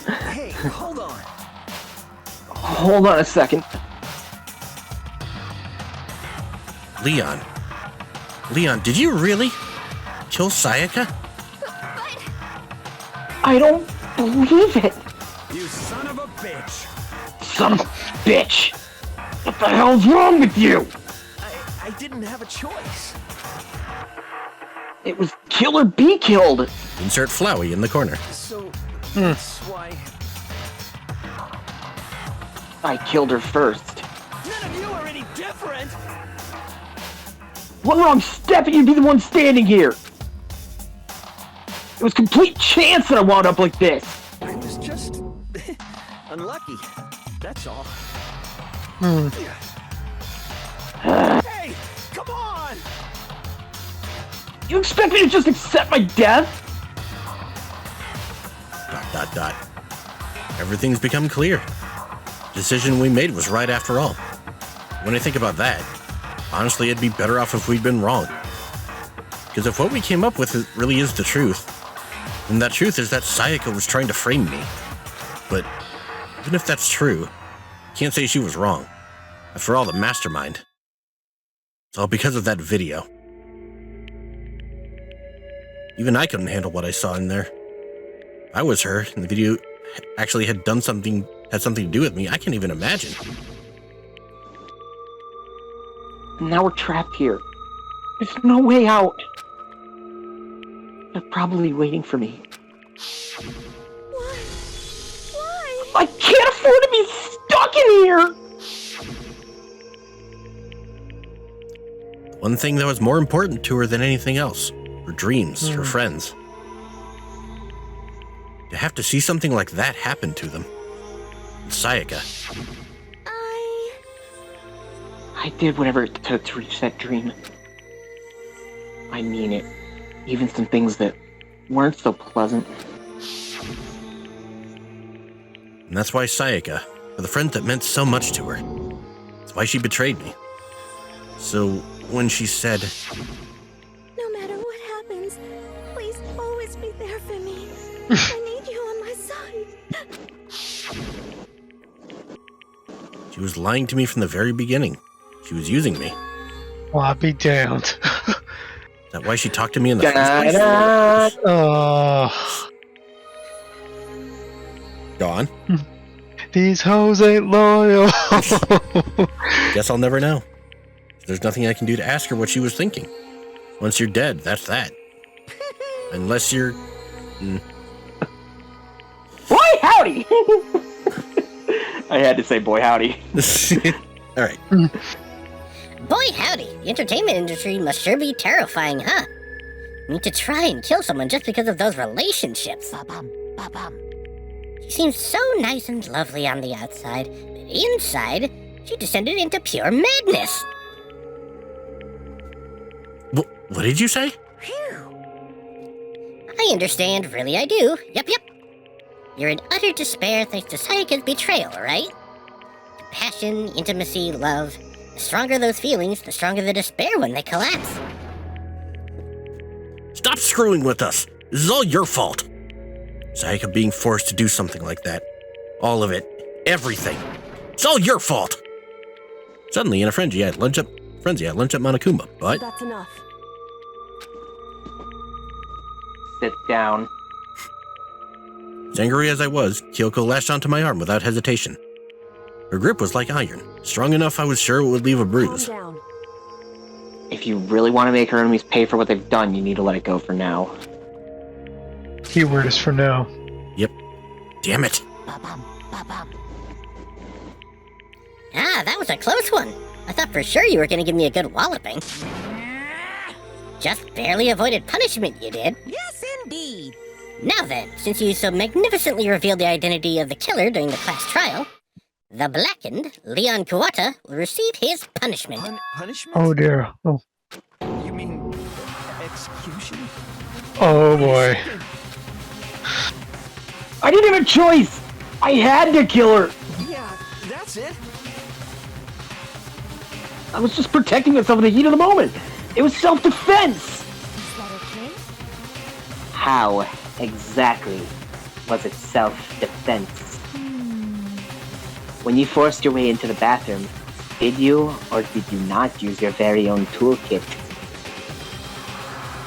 Hey, hold on. Hold on a second. Leon. Leon, did you really kill Sayaka? I don't believe it. You son of a bitch. Son of a bitch. What the hell's wrong with you? I didn't have a choice. It was kill or be killed. Insert Flowey in the corner. So, that's why... I killed her first. None of you are any different! One wrong step and you'd be the one standing here. It was complete chance that I wound up like this. I was just... unlucky. That's all. Hey! Come on! You expect me to just accept my death? ... Everything's become clear. The decision we made was right after all. When I think about that, honestly, it'd be better off if we'd been wrong. Because if what we came up with really is the truth, then that truth is that Sayaka was trying to frame me. But even if that's true, can't say she was wrong. After all, the mastermind. It's all because of that video. Even I couldn't handle what I saw in there. If I was her, and the video actually had something to do with me, I can't even imagine. Now we're trapped here. There's no way out. They're probably waiting for me. Why? I can't afford to be stuck in here! One thing that was more important to her than anything else, her dreams, her friends. To have to see something like that happen to them. And Sayaka. I did whatever it took to reach that dream. I mean it. Even some things that weren't so pleasant. And that's why Sayaka, for the friend that meant so much to her. That's why she betrayed me. So when she said, No matter what happens, please always be there for me. I need you on my side. she was lying to me from the very beginning. She was using me. Well, I'll be damned. Is that why she talked to me in the first place? Oh. Go on. These hoes ain't loyal. Guess I'll never know. There's nothing I can do to ask her what she was thinking. Once you're dead, that's that. Unless you're... Boy, howdy! I had to say boy, howdy. All right. Boy, howdy. The entertainment industry must sure be terrifying, huh? I mean, to try and kill someone just because of those relationships. She seems so nice and lovely on the outside, but inside, she descended into pure madness. What did you say? I understand, really I do. Yep. You're in utter despair thanks to Sayaka's betrayal, right? Passion, intimacy, love. The stronger those feelings, the stronger the despair when they collapse. Stop screwing with us. This is all your fault. Sayaka being forced to do something like that. All of it. Everything. It's all your fault. Suddenly, in a frenzy, I had lunch at Monokuma, but... That's enough. Sit down. As angry as I was, Kyoko lashed onto my arm without hesitation. Her grip was like iron, strong enough I was sure it would leave a bruise. Calm down. If you really want to make her enemies pay for what they've done, you need to let it go for now. Keyword is for now. Yep. Damn it. Ah, that was a close one. I thought for sure you were gonna give me a good walloping. Just barely avoided punishment, you did. Yes, indeed. Now then, since you so magnificently revealed the identity of the killer during the class trial, the blackened, Leon Kuwata, will receive his punishment. Punishment? Oh dear. Oh. You mean execution? Oh boy. I didn't have a choice! I had to kill her! Yeah, that's it. I was just protecting myself in the heat of the moment! It was self-defense! Is that okay? How exactly was it self-defense? When you forced your way into the bathroom, did you or did you not use your very own toolkit?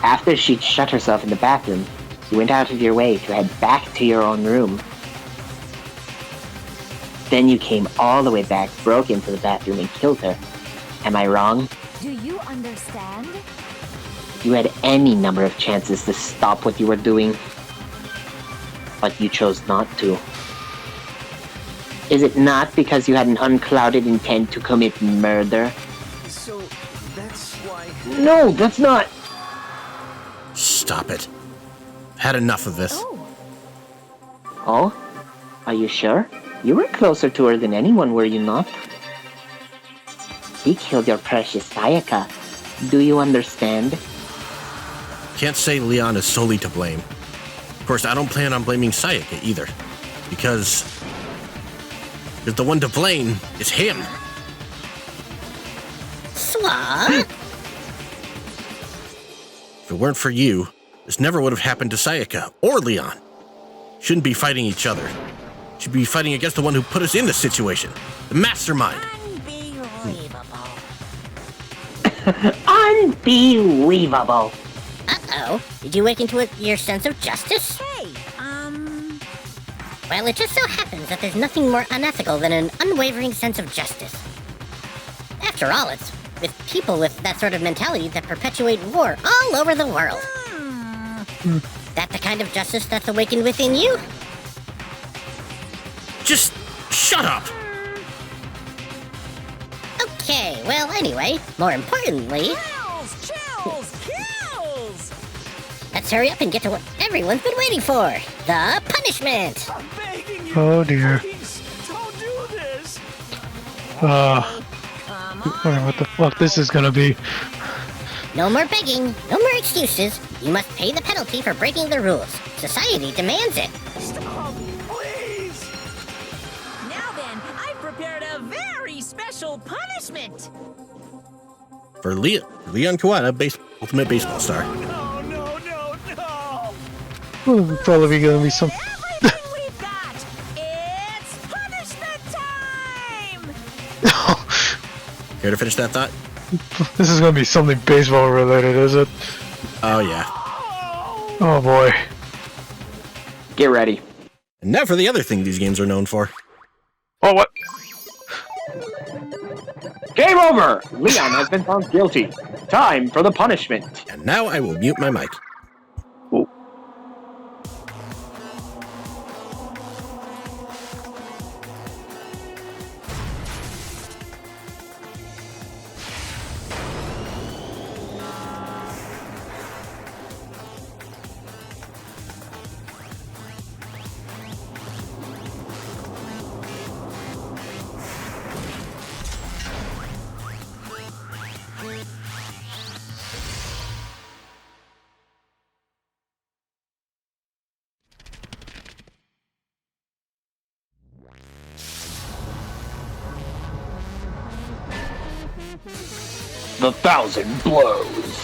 After she'd shut herself in the bathroom, you went out of your way to head back to your own room. Then you came all the way back, broke into the bathroom, and killed her. Am I wrong? Do you understand? You had any number of chances to stop what you were doing, but you chose not to. Is it not because you had an unclouded intent to commit murder? So, that's why... No, that's not... Stop it. Had enough of this. Oh? Are you sure? You were closer to her than anyone, were you not? He killed your precious Sayaka. Do you understand? Can't say Leon is solely to blame. Of course, I don't plan on blaming Sayaka either. Because the one to blame is him. Swat? If it weren't for you, this never would have happened to Sayaka or Leon. Shouldn't be fighting each other. Should be fighting against the one who put us in this situation. The mastermind. Unbelievable. Uh-oh. Did you wake into your sense of justice? Hey, Well, it just so happens that there's nothing more unethical than an unwavering sense of justice. After all, it's with people with that sort of mentality that perpetuate war all over the world. That the kind of justice that's awakened within you? Just shut up! Okay, well, anyway, more importantly... Chills! Let's hurry up and get to what everyone's been waiting for. The punishment! Oh dear. Don't do this! Wonder what the fuck this is gonna be. No more begging, no more excuses. You must pay the penalty for breaking the rules. Society demands it. Stop, please! Now then, I've prepared a very special punishment! For Leon Kawada, ultimate baseball star. Well, probably gonna be some. It's punishment time! Care to finish that thought? This is gonna be something baseball related, is it? Oh yeah. Oh boy. Get ready. And now for the other thing these games are known for. Oh, what? Game over! Leon has been found guilty. Time for the punishment. And now I will mute my mic. The 1,000 blows.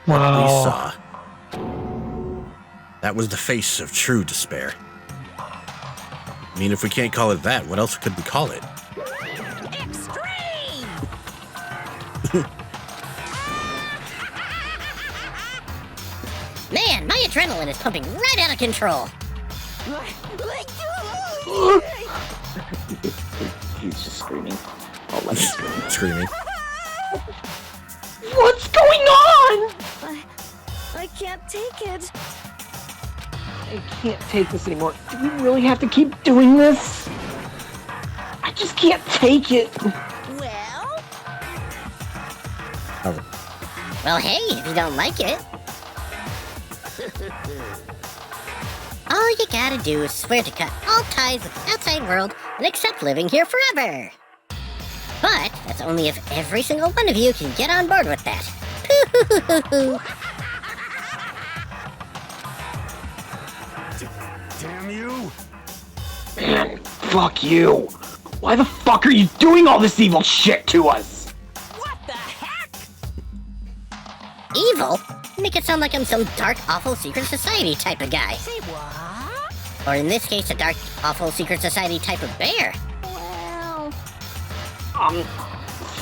What we saw. That was the face of true despair. I mean, if we can't call it that, what else could we call it? Extreme! Man, my adrenaline is pumping right out of control. He's just screaming. I'll let him scream. Screaming. What's going on? I can't take it. I can't take this anymore. Do we really have to keep doing this? I just can't take it. Well? Well, hey, if you don't like it. All you gotta do is swear to cut all ties with the outside world and accept living here forever. But that's only if every single one of you can get on board with that. Damn you! Man, fuck you. Why the fuck are you doing all this evil shit to us? What the heck? Evil? Make it sound like I'm some dark, awful secret society type of guy. Say what? Or in this case, a dark, awful secret society type of bear. Well...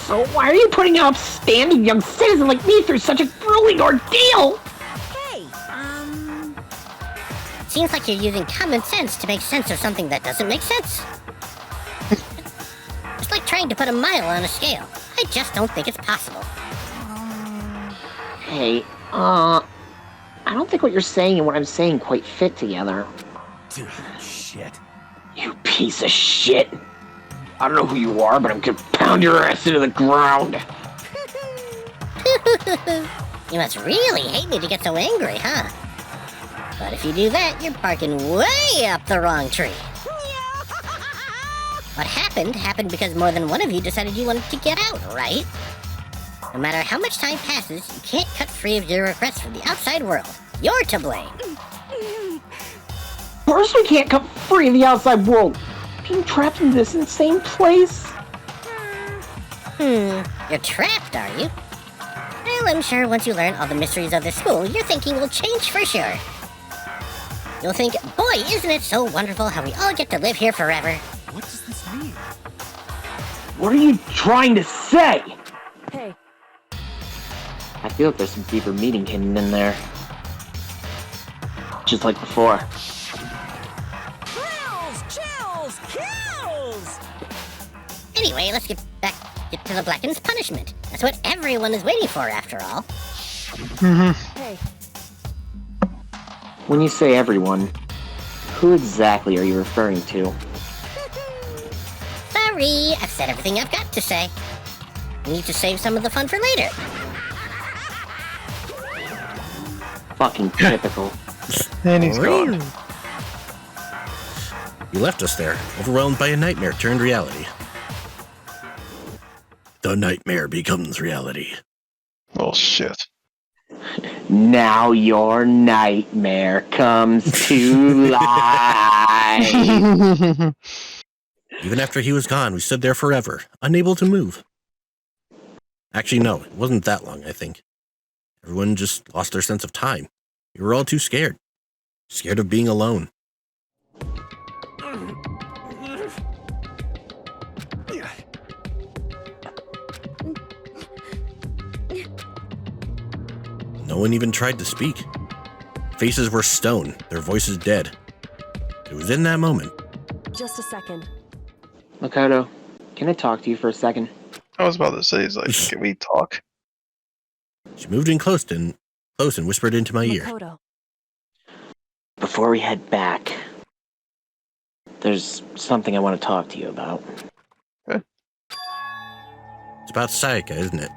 So why are you putting an upstanding young citizen like me through such a grueling ordeal? Hey, Seems like you're using common sense to make sense of something that doesn't make sense. It's like trying to put a mile on a scale. I just don't think it's possible. Hey, I don't think what you're saying and what I'm saying quite fit together. Dude, shit. You piece of shit. I don't know who you are, but I'm gonna pound your ass into the ground. You must really hate me to get so angry, huh? But if you do that, you're barking way up the wrong tree. What happened because more than one of you decided you wanted to get out, right? No matter how much time passes, you can't cut free of your regrets from the outside world. You're to blame. Of course we can't cut free of the outside world. Being trapped in this insane place. You're trapped, are you? Well, I'm sure once you learn all the mysteries of this school, your thinking will change for sure. You'll think, boy, isn't it so wonderful how we all get to live here forever? What does this mean? What are you trying to say? Hey. I feel like there's some deeper meaning hidden in there. Just like before. Chills! Kills! Anyway, let's get to the Blackened's punishment. That's what everyone is waiting for, after all. Hey. When you say everyone, who exactly are you referring to? Sorry, I've said everything I've got to say. I need to save some of the fun for later. Fucking typical. And he's gone. You left us there, overwhelmed by a nightmare turned reality. The nightmare becomes reality. Oh, shit. Now your nightmare comes to life. Even after he was gone, we stood there forever, unable to move. Actually, no, it wasn't that long, I think. Everyone just lost their sense of time. We were all too scared. Scared of being alone. No one even tried to speak. Faces were stone, their voices dead. It was in that moment. Just a second. Makoto, can I talk to you for a second? I was about to say, he's like, can we talk? She moved in close and whispered into my ear. Makoto. Before we head back, there's something I want to talk to you about. Okay. It's about Sayaka, isn't it?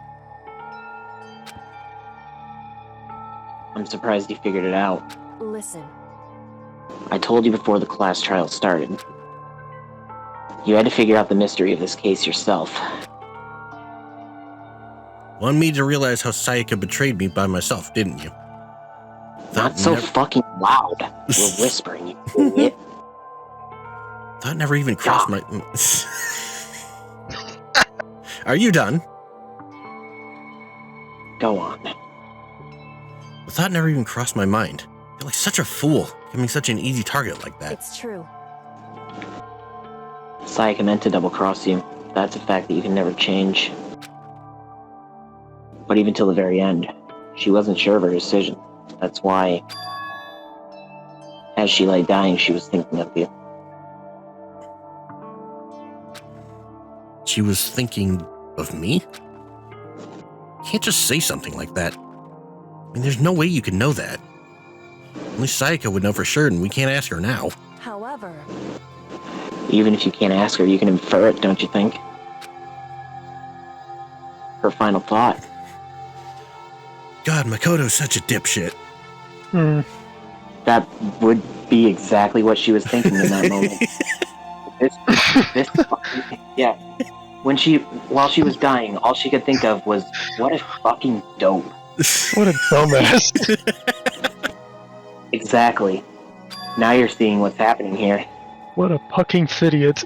I'm surprised you figured it out. Listen. I told you before the class trial started. You had to figure out the mystery of this case yourself. Wanted me to realize how Sayaka betrayed me by myself, didn't you? Not so fucking loud. We're whispering, you idiot. Thought never even crossed my... Are you done? Go on. The thought never even crossed my mind. I feel like such a fool, becoming such an easy target like that. It's true. Sayaka meant to double-cross you. That's a fact that you can never change. But even till the very end, she wasn't sure of her decision. That's why, as she lay dying, she was thinking of you. she was thinking of me? You can't just say something like that. I mean, there's no way you can know that. Only Sayaka would know for sure, and we can't ask her now. However, Even if you can't ask her, you can infer it, don't you think? Her final thought. God, Makoto's such a dipshit. That would be exactly what she was thinking in that moment. Yeah. While she was dying, all she could think of was, what a fucking dope. What a dumbass. Exactly. Now you're seeing what's happening here. What a fucking idiot.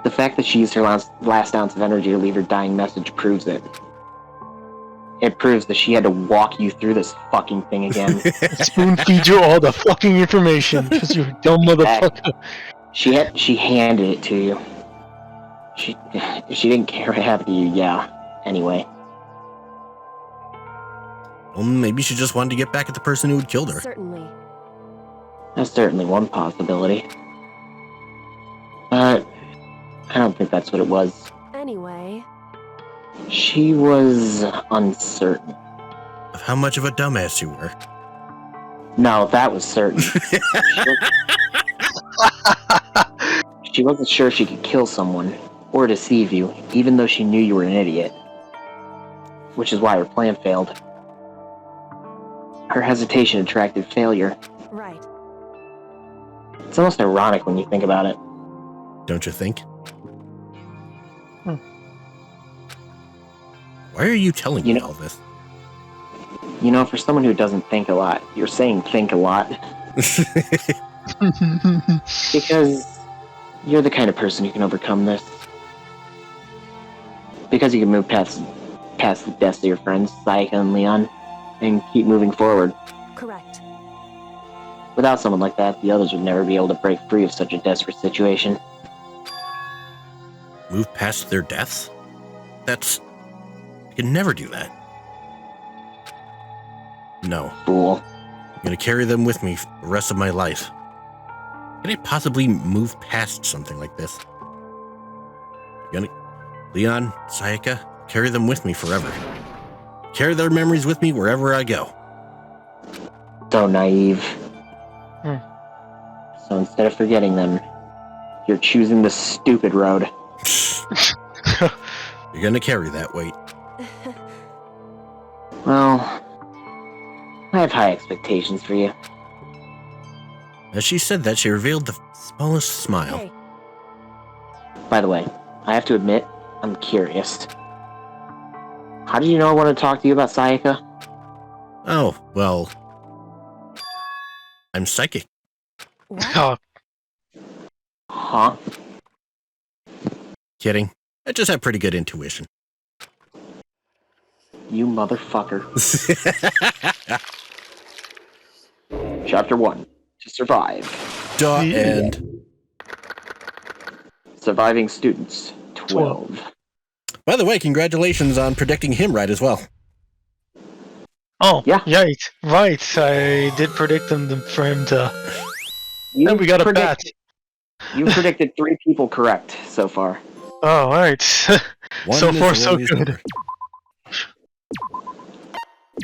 The fact that she used her last ounce of energy to leave her dying message proves it. It proves that she had to walk you through this fucking thing again. Spoon feed you all the fucking information, because you dumb motherfucker. She handed it to you. She didn't care what happened to you, yeah. Anyway. Well, maybe she just wanted to get back at the person who had killed her. certainly. That's certainly one possibility. But I don't think that's what it was. Anyway, She was uncertain. Of how much of a dumbass you were. No, that was certain. She wasn't sure she could kill someone or deceive you, even though she knew you were an idiot. Which is why her plan failed. Her hesitation attracted failure. right. It's almost ironic when you think about it. Don't you think? Why are you telling me all this? You know, for someone who doesn't think a lot, you're saying think a lot. Because you're the kind of person who can overcome this. Because you can move past the deaths of your friends, Sayaka and Leon, and keep moving forward. Correct. Without someone like that, the others would never be able to break free of such a desperate situation. Move past their deaths? I could never do that. No. Fool. I'm gonna carry them with me for the rest of my life. Can I possibly move past something like this? Leon, Sayaka, carry them with me forever. Carry their memories with me wherever I go. So naive. So instead of forgetting them, you're choosing the stupid road. You're gonna carry that weight. Well, I have high expectations for you. As she said that, she revealed the smallest smile. Hey, By the way, I have to admit, I'm curious. How did you know I wanted to talk to you about Sayaka? Oh, well... I'm psychic. Oh, Huh? Kidding. I just have pretty good intuition. You motherfucker. Chapter 1. To survive. Duh, and... Surviving students. 12. By the way, congratulations on predicting him right as well. oh, Yeah. Right. I did predict for him to. You And we got a predict- bat. You predicted 3 people correct so far. Oh, alright. One So is far, the so loneliest good. number.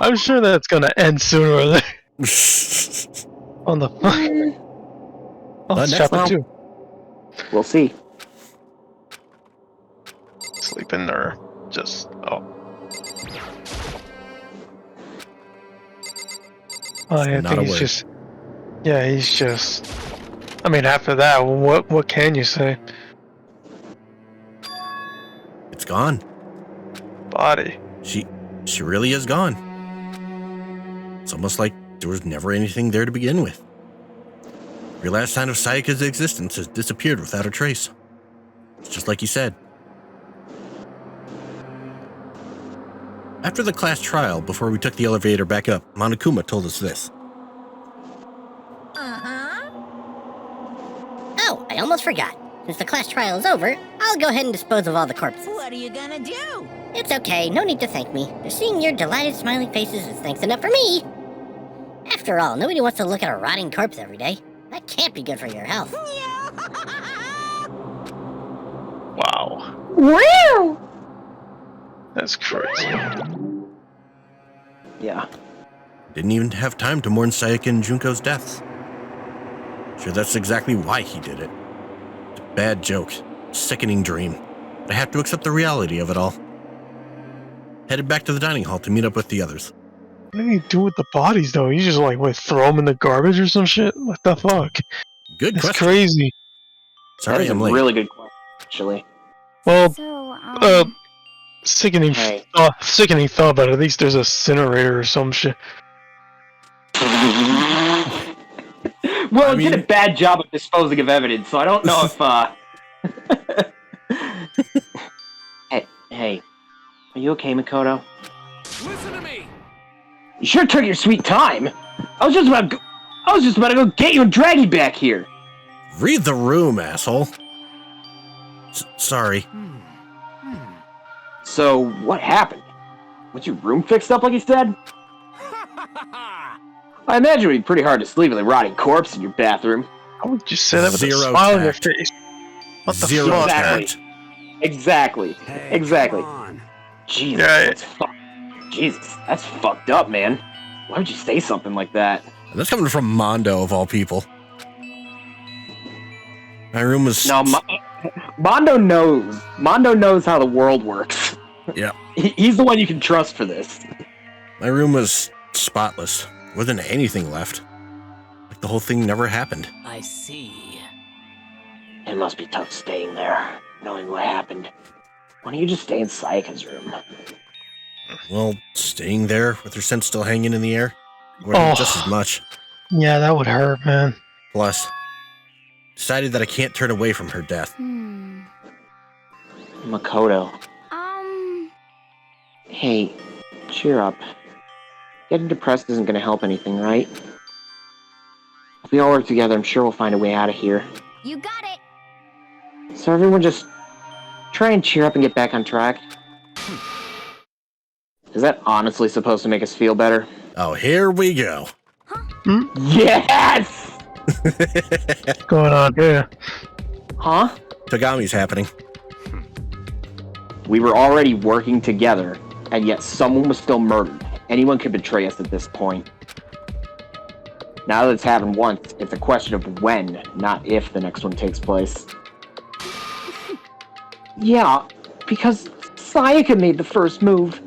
I'm sure that's gonna end sooner or later. On the. Oh, it's next chapter round. 2. We'll see. Sleeping or just. Oh. Oh, yeah, I Not a think he's word. just. Yeah, he's just. I mean, after that, what can you say? It's gone. Body. She really is gone. It's almost like there was never anything there to begin with. Your last sign of Sayaka's existence has disappeared without a trace. It's just like you said. After the class trial, before we took the elevator back up, Monokuma told us this. Oh, I almost forgot. Since the class trial is over, I'll go ahead and dispose of all the corpses. What are you gonna do? It's okay, no need to thank me. Just seeing your delighted smiling faces is thanks enough for me. After all, nobody wants to look at a rotting corpse every day. That can't be good for your health. Wow. Wow! That's crazy. Yeah. Didn't even have time to mourn Sayaka and Junko's deaths. Sure, that's exactly why he did it. It's a bad joke. Sickening dream. But I have to accept the reality of it all. Headed back to the dining hall to meet up with the others. What do you do with the bodies, though? You just, like, what, throw them in the garbage or some shit? What the fuck? Good That's question. crazy. Sorry, I'm late. Really good question, actually. Well, So, sickening, Hey. sickening thought, but at least there's a incinerator or some shit. Well, I it mean- did a bad job of disposing of evidence, so I don't know if, Hey, are you okay, Makoto? Listen to me! You sure took your sweet time. I was just about to go get you and drag you back here. Read the room, asshole. Sorry. So, what happened? Was your room fixed up like you said? I imagine it would be pretty hard to sleep with a rotting corpse in your bathroom. How would you say that with Zero a smile on your tact. face? What the Zero fuck? tact. Exactly. Hey, Exactly. come on. Jesus, Yeah, that's fucked up, man. Why would you say something like that? And that's coming from Mondo, of all people. My room was... No, Mondo knows. Mondo knows how the world works. Yeah. He's the one you can trust for this. My room was spotless. Wasn't anything left. Like the whole thing never happened. I see. It must be tough staying there, knowing what happened. Why don't you just stay in Sayaka's room? Well, staying there with her scent still hanging in the air would hurt just as much. Yeah, that would hurt, man. Plus, decided that I can't turn away from her death. Makoto. Hey, cheer up. Getting depressed isn't gonna help anything, right? If we all work together, I'm sure we'll find a way out of here. You got it! So everyone just try and cheer up and get back on track. Is that honestly supposed to make us feel better? Oh, here we go. Yes! What's going on here? Huh? Tagami's happening. We were already working together, and yet someone was still murdered. Anyone could betray us at this point. Now that it's happened once, it's a question of when, not if, the next one takes place. Yeah, because Sayaka made the first move.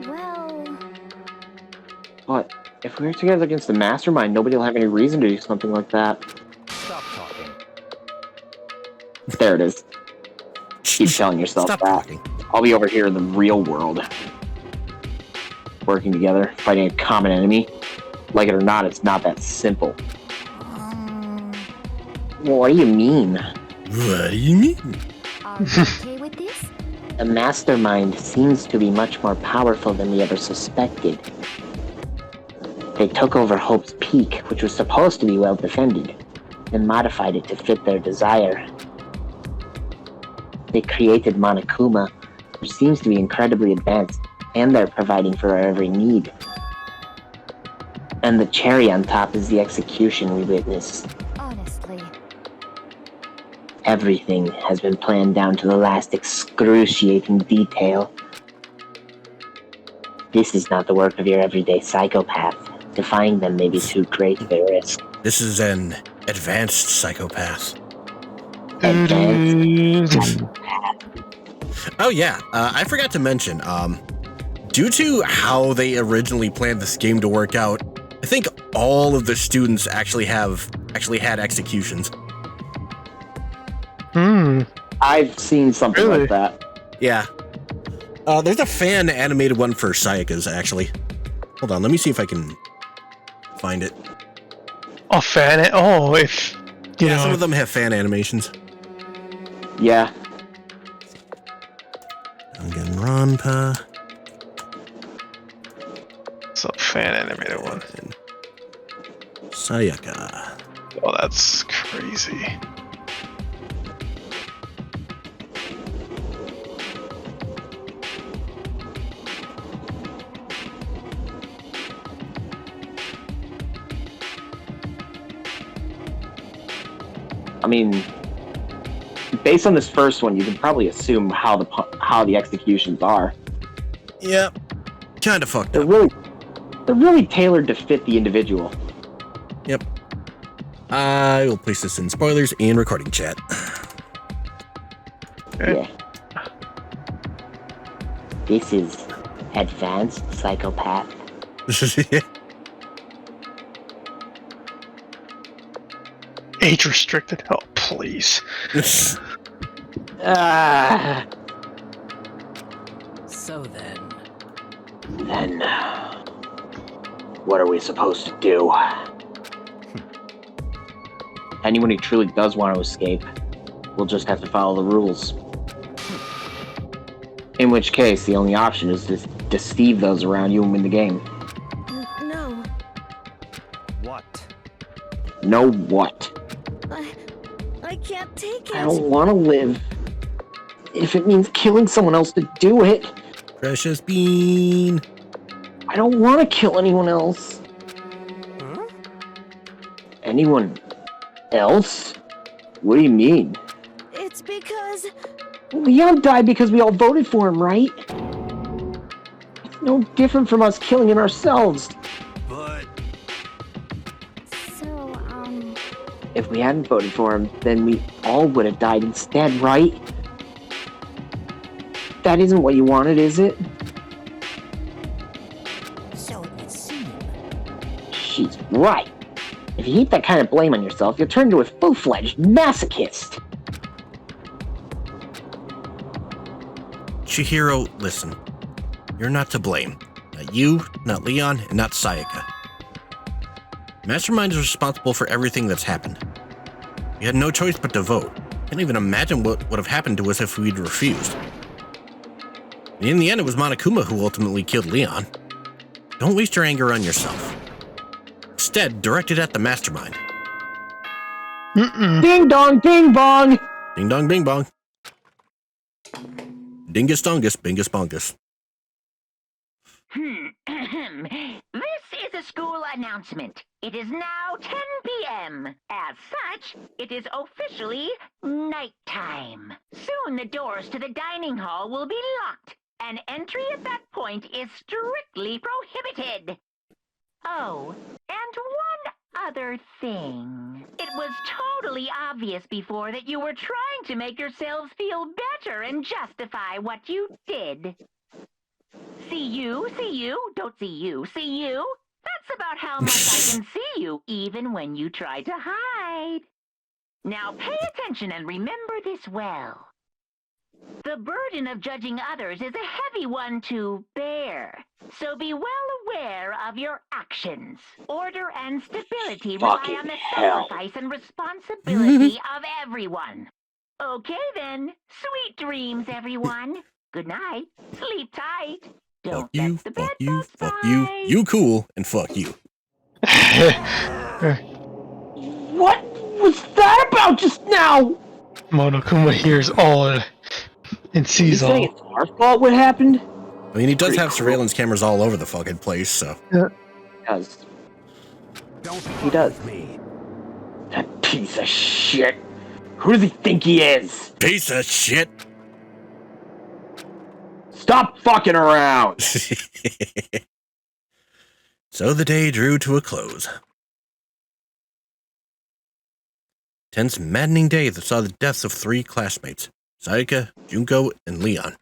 well, But if we were together against the mastermind, nobody will have any reason to do something like that. Stop talking. There it is. Keep telling yourself Stop that. talking. I'll be over here in the real world. Working together, fighting a common enemy. Like it or not, it's not that simple. Well, what do you mean? What do you mean? Are you okay with this? The mastermind seems to be much more powerful than we ever suspected. They took over Hope's Peak, which was supposed to be well defended, and modified it to fit their desire. They created Monokuma, which seems to be incredibly advanced, and they're providing for our every need. And the cherry on top is the execution we witnessed. Honestly. Everything has been planned down to the last excruciating detail. This is not the work of your everyday psychopath. Defying them may be too great a risk. This is an advanced psychopath. Oh yeah, I forgot to mention, due to how they originally planned this game to work out, I think all of the students actually had executions. I've seen something like that. Yeah. There's a fan animated one for Sayaka's, actually. Hold on, let me see if I can find it. Oh, fan. Oh, if you know. Some of them have fan animations. Yeah. DanganRonpa. It's a fan animated one. Sayaka. Oh, that's crazy. I mean, based on this first one, you can probably assume how the executions are. Yep. Kind of fucked up. They're really tailored to fit the individual. Yep. I will place this in spoilers and recording chat. Yeah. This is advanced psychopath. Age restricted. Oh, please. So then. Then, what are we supposed to do? Anyone who truly does want to escape will just have to follow the rules. In which case, the only option is to deceive those around you and win the game. No. What? No what? I can't take it. I don't want to live. If it means killing someone else to do it. Precious bean. I don't want to kill anyone else. Huh? Anyone else? What do you mean? It's because... Leon died because we all voted for him, right? It's no different from us killing him ourselves. But... So, If we hadn't voted for him, then we all would have died instead, right? That isn't what you wanted, is it? So it would seem. She's right. If you heap that kind of blame on yourself, you'll turn into a full-fledged masochist. Chihiro, listen. You're not to blame. Not you, not Leon, and not Sayaka. Mastermind is responsible for everything that's happened. We had no choice but to vote. Can't even imagine what would have happened to us if we'd refused. And in the end, it was Monokuma who ultimately killed Leon. Don't waste your anger on yourself. Instead, direct it at the mastermind. Ding dong, ding bong! Ding dong, bing bong. Dingus dongus, bingus bongus. This is a school announcement. It is now 10 p.m. As such, it is officially nighttime. Soon the doors to the dining hall will be locked, and entry at that point is strictly prohibited. Oh, and one other thing. It was totally obvious before that you were trying to make yourselves feel better and justify what you did. See you, don't see you, see you. That's about how much I can see you, even when you try to hide. Now pay attention and remember this well. The burden of judging others is a heavy one to bear, so be well aware of your actions. Order and stability rely on the sacrifice and responsibility of everyone. Okay then, sweet dreams, everyone. Good night, sleep tight. Fuck you, fuck you, fuck you, you cool, and fuck you. What was that about just now? Monokuma hears all and sees all. It's our fault what happened? I mean, he does have surveillance cameras all over the fucking place, so. Yeah. He does. That piece of shit. Who does he think he is? Piece of shit. Stop fucking around! So the day drew to a close. Tense, maddening day that saw the deaths of 3 classmates, Sayaka, Junko, and Leon.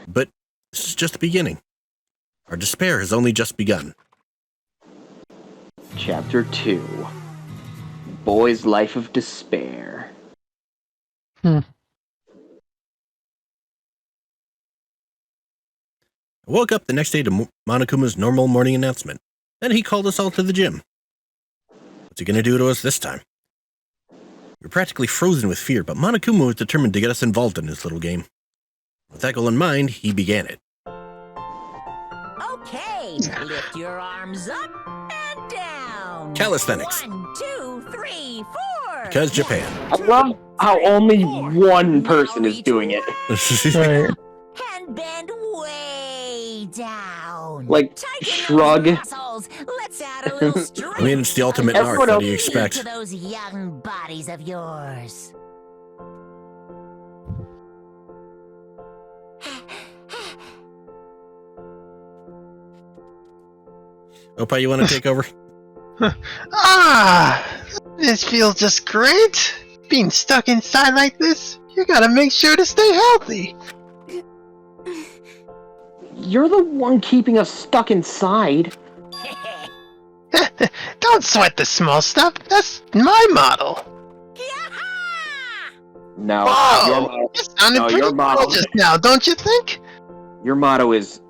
But this is just the beginning. Our despair has only just begun. Chapter 2. Boy's Life of Despair. I woke up the next day to Monokuma's normal morning announcement. Then he called us all to the gym. What's he gonna do to us this time? We were practically frozen with fear, but Monokuma was determined to get us involved in this little game. With that goal in mind, he began it. Okay, lift your arms up and down. Calisthenics. 1, 2, 3, 4. Because Japan. I love how only one person is doing it. Right. And bend way down. Like, shrug. Let's add a little strength. I mean, it's the ultimate art. What do you expect? To those young bodies of yours. Opa, you want to take over? This feels just great. Being stuck inside like this, you gotta make sure to stay healthy. You're the one keeping us stuck inside. Don't sweat the small stuff. That's my model. No, Whoa! your motto, You sounded pretty cool just now, don't you think? Your motto is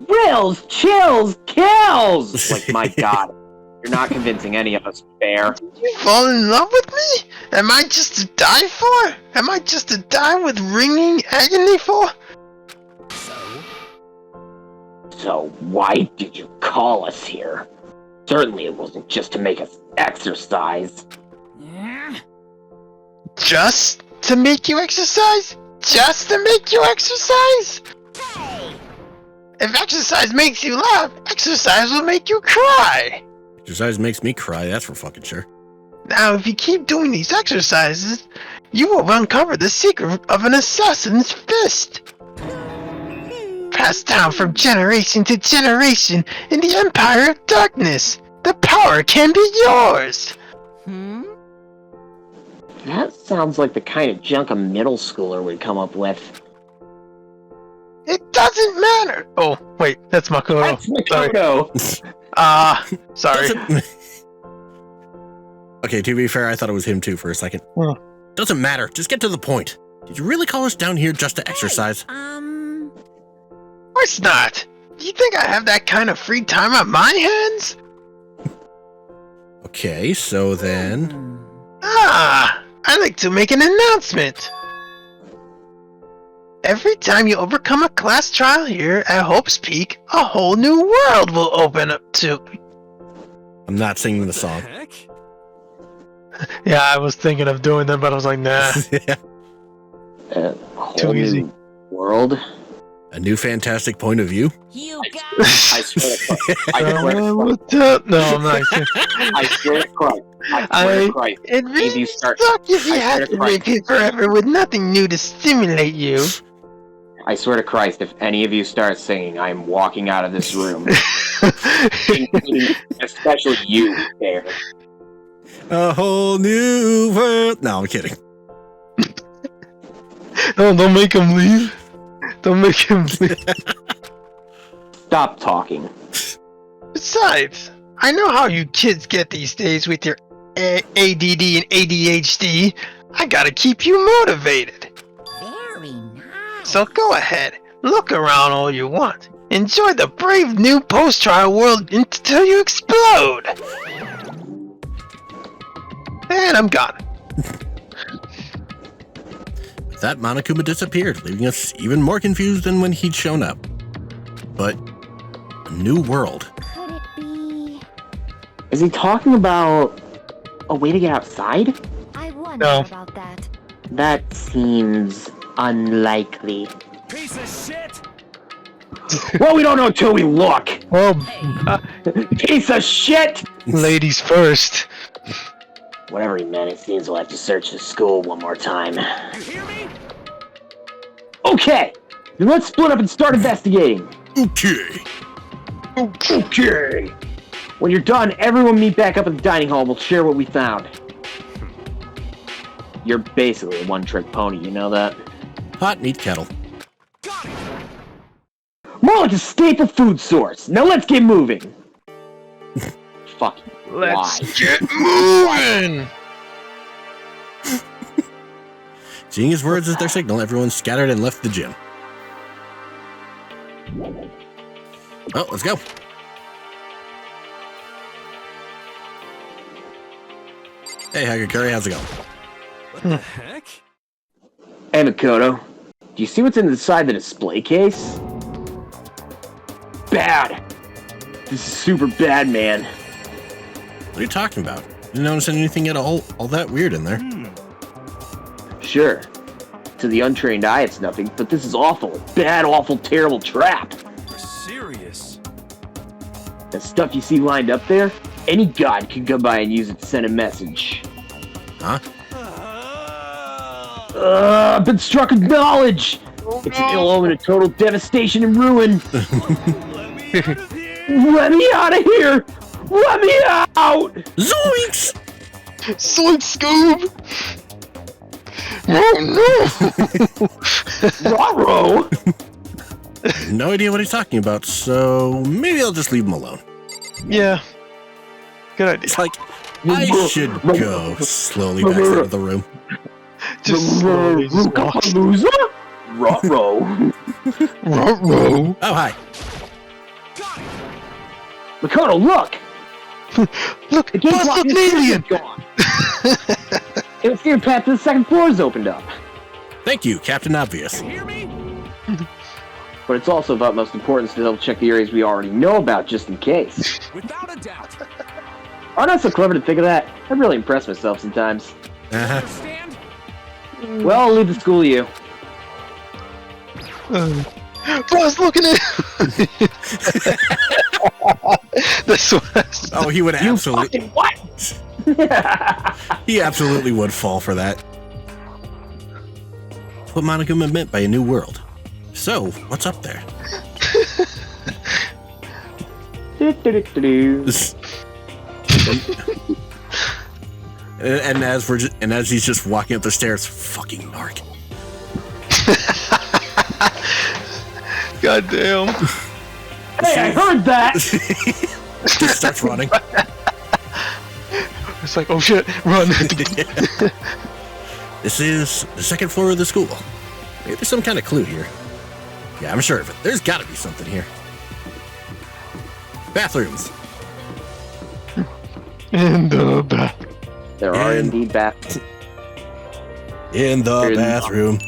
thrills, chills, kills! Like, my god. You're not convincing any of us, Bear. You fall in love with me? Am I just to die for? Am I just to die with ringing agony for? So why did you call us here? Certainly it wasn't just to make us exercise. Just to make you exercise? Just to make you exercise? If exercise makes you laugh, exercise will make you cry. Exercise makes me cry, that's for fucking sure. Now, if you keep doing these exercises, you will uncover the secret of an assassin's fist. Passed down from generation to generation in the Empire of Darkness. The power can be yours. That sounds like the kind of junk a middle schooler would come up with. It doesn't matter. Oh, wait, that's Makoto. That's Makoto. Sorry. Okay, to be fair, I thought it was him too for a second. Doesn't matter. Just get to the point. Did you really call us down here just to exercise? Of course not. Do you think I have that kind of free time on my hands? Okay, so then... I'd like to make an announcement. Every time you overcome a class trial here at Hope's Peak, a whole new world will open up to... I'm not singing the song. Yeah, I was thinking of doing that, but I was like, nah. Too easy. World? A new fantastic point of view? You I swear to Christ. What's up? No, I'm not. I swear to Christ. I swear to Christ. It really sucks if you have to repeat forever with nothing new to stimulate you. I swear to Christ, if any of you start singing, I am walking out of this room. Including, especially you, Bear. A whole new world. No, I'm kidding. No, don't make him leave. Don't make him leave. Stop talking. Besides, I know how you kids get these days with your ADD and ADHD. I gotta keep you motivated. Very nice. So go ahead, look around all you want. Enjoy the brave new post-trial world until you explode. And I'm gone. With that, Monokuma disappeared, leaving us even more confused than when he'd shown up. But a new world. Could it be? Is he talking about a way to get outside? I wonder about that. That seems unlikely. Piece of shit! Well, we don't know till we look. Well, piece of shit! Ladies first. Whatever he meant, it seems we'll have to search the school one more time. You hear me? Okay, then let's split up and start investigating. Okay. Okay. When you're done, everyone meet back up at the dining hall and we'll share what we found. You're basically a one-trick pony, you know that? Hot meat kettle. More like a staple food source. Now let's get moving. Fuck. Let's get moving! Seeing his words as their signal, everyone scattered and left the gym. Well, let's go. Hey, Hagakure, how's it going? What the heck? Hey, Makoto. Do you see what's inside the display case? Bad. This is super bad, man. What are you talking about? Didn't notice anything at all that weird in there. Sure. To the untrained eye, it's nothing, but this is awful. Bad, awful, terrible trap. You're serious? The stuff you see lined up there, any god can come by and use it to send a message. Huh? I've been struck with knowledge! It's an ill omen of total devastation and ruin! Let me out of here! Let me out of here! Let me out! Zoinks! Zoinks, Scoob! Oh no! Raro! No idea what he's talking about, so maybe I'll just leave him alone. Yeah. Good idea. It's like, I should go slowly back out of the room. Just slowly just walk. Loser? Raro. Ruh-roh. Oh, hi. Makoto, look! Look, The gate Buzz, block look, is an alien! gone. It was your path to the second floor's opened up. Thank you, Captain Obvious. But it's also of utmost importance to double check the areas we already know about just in case. Without a doubt. Aren't I so clever to think of that? I really impress myself sometimes. Uh-huh. Understand? Well, I'll leave the school to you. Buzz, look at it! This was... Oh, he would absolutely... Fucking what? He absolutely would fall for that. What Monogama meant by a new world. So, what's up there? and as he's just walking up the stairs, fucking narc. God damn. Hey, I heard that! Just starts running. It's like, oh shit, run. This is the second floor of the school. Maybe there's some kind of clue here. Yeah, I'm sure of it. There's gotta be something here. Bathrooms. In the bath. There are indeed bathrooms. In the bathroom.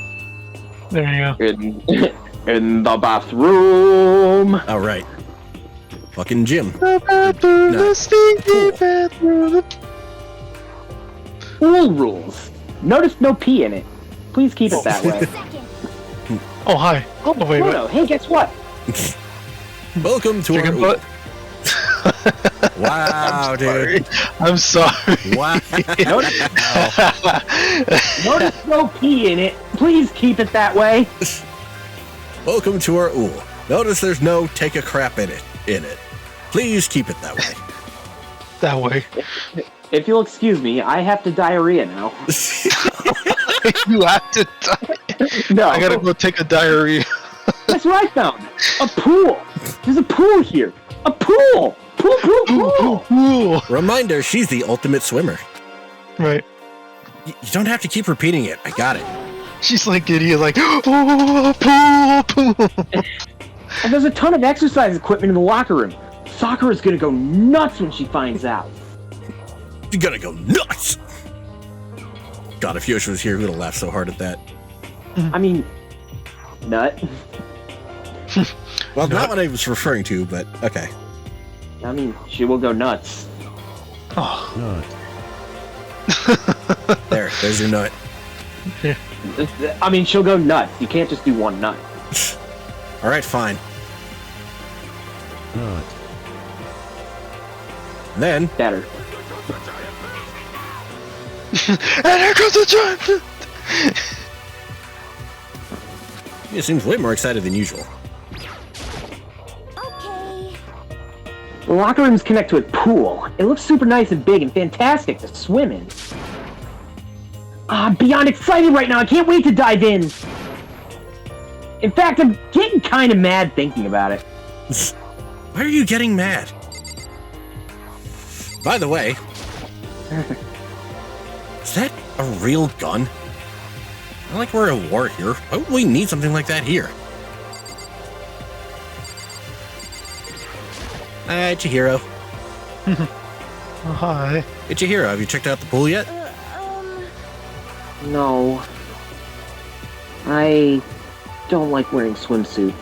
There you go. In the bathroom. All right. Fucking gym. The bathroom, the stinky bathroom. Pool rules. Notice no pee in it. Please keep it that way. Oh, hi. Oh, wait, no. Hey, guess what? Welcome to Chicken our... butt. Wow, dude. I'm sorry. Wow. Notice no pee in it. Please keep it that way. Welcome to our ool. Notice there's no take a crap in it. Please keep it that way. That way. If you'll excuse me, I have to diarrhea now. You have to die. No. I gotta go take a diarrhea. That's what I found. A pool. There's a pool here. A pool. Pool. Reminder, she's the ultimate swimmer. Right. You don't have to keep repeating it. I got it. She's like idiot, like, oh, pool. And there's a ton of exercise equipment in the locker room. Sakura is gonna go nuts when she finds out. You're gonna go nuts! God, if Yoshi was here, he would have laughed so hard at that. I mean, nut. Well, not what I was referring to, but okay. I mean, she will go nuts. Oh. There's your nut. Yeah. I mean, she'll go nuts. You can't just do one nut. Alright, fine. Nut. And then... Better. And here comes the giant! He seems way more excited than usual. The locker rooms connect to a pool. It looks super nice and big and fantastic to swim in. I'm beyond excited right now. I can't wait to dive in. In fact, I'm getting kind of mad thinking about it. Why are you getting mad? By the way, is that a real gun? Not like we're at war here. Why would we need something like that here? Hi, Chihiro. Oh, hi. Hey, Chihiro, have you checked out the pool yet? No. I don't like wearing swimsuits.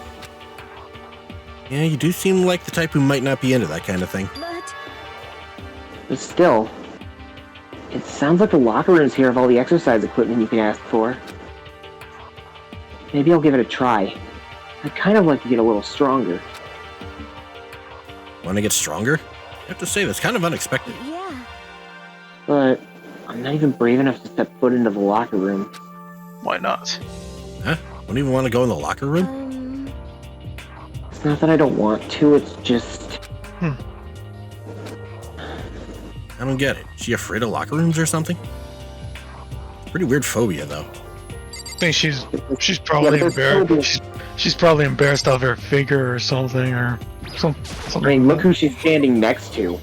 Yeah, you do seem like the type who might not be into that kind of thing. But still, it sounds like the locker rooms here have all the exercise equipment you can ask for. Maybe I'll give it a try. I'd kind of like to get a little stronger. Want to get stronger? I have to say, that's kind of unexpected. Yeah. But I'm not even brave enough to step foot into the locker room. Why not? Huh? Wouldn't even want to go in the locker room? It's not that I don't want to, it's just... I don't get it. Is she afraid of locker rooms or something? Pretty weird phobia, though. I think she's probably embarrassed. She's probably embarrassed of her figure or something, or something. I mean, look who she's standing next to.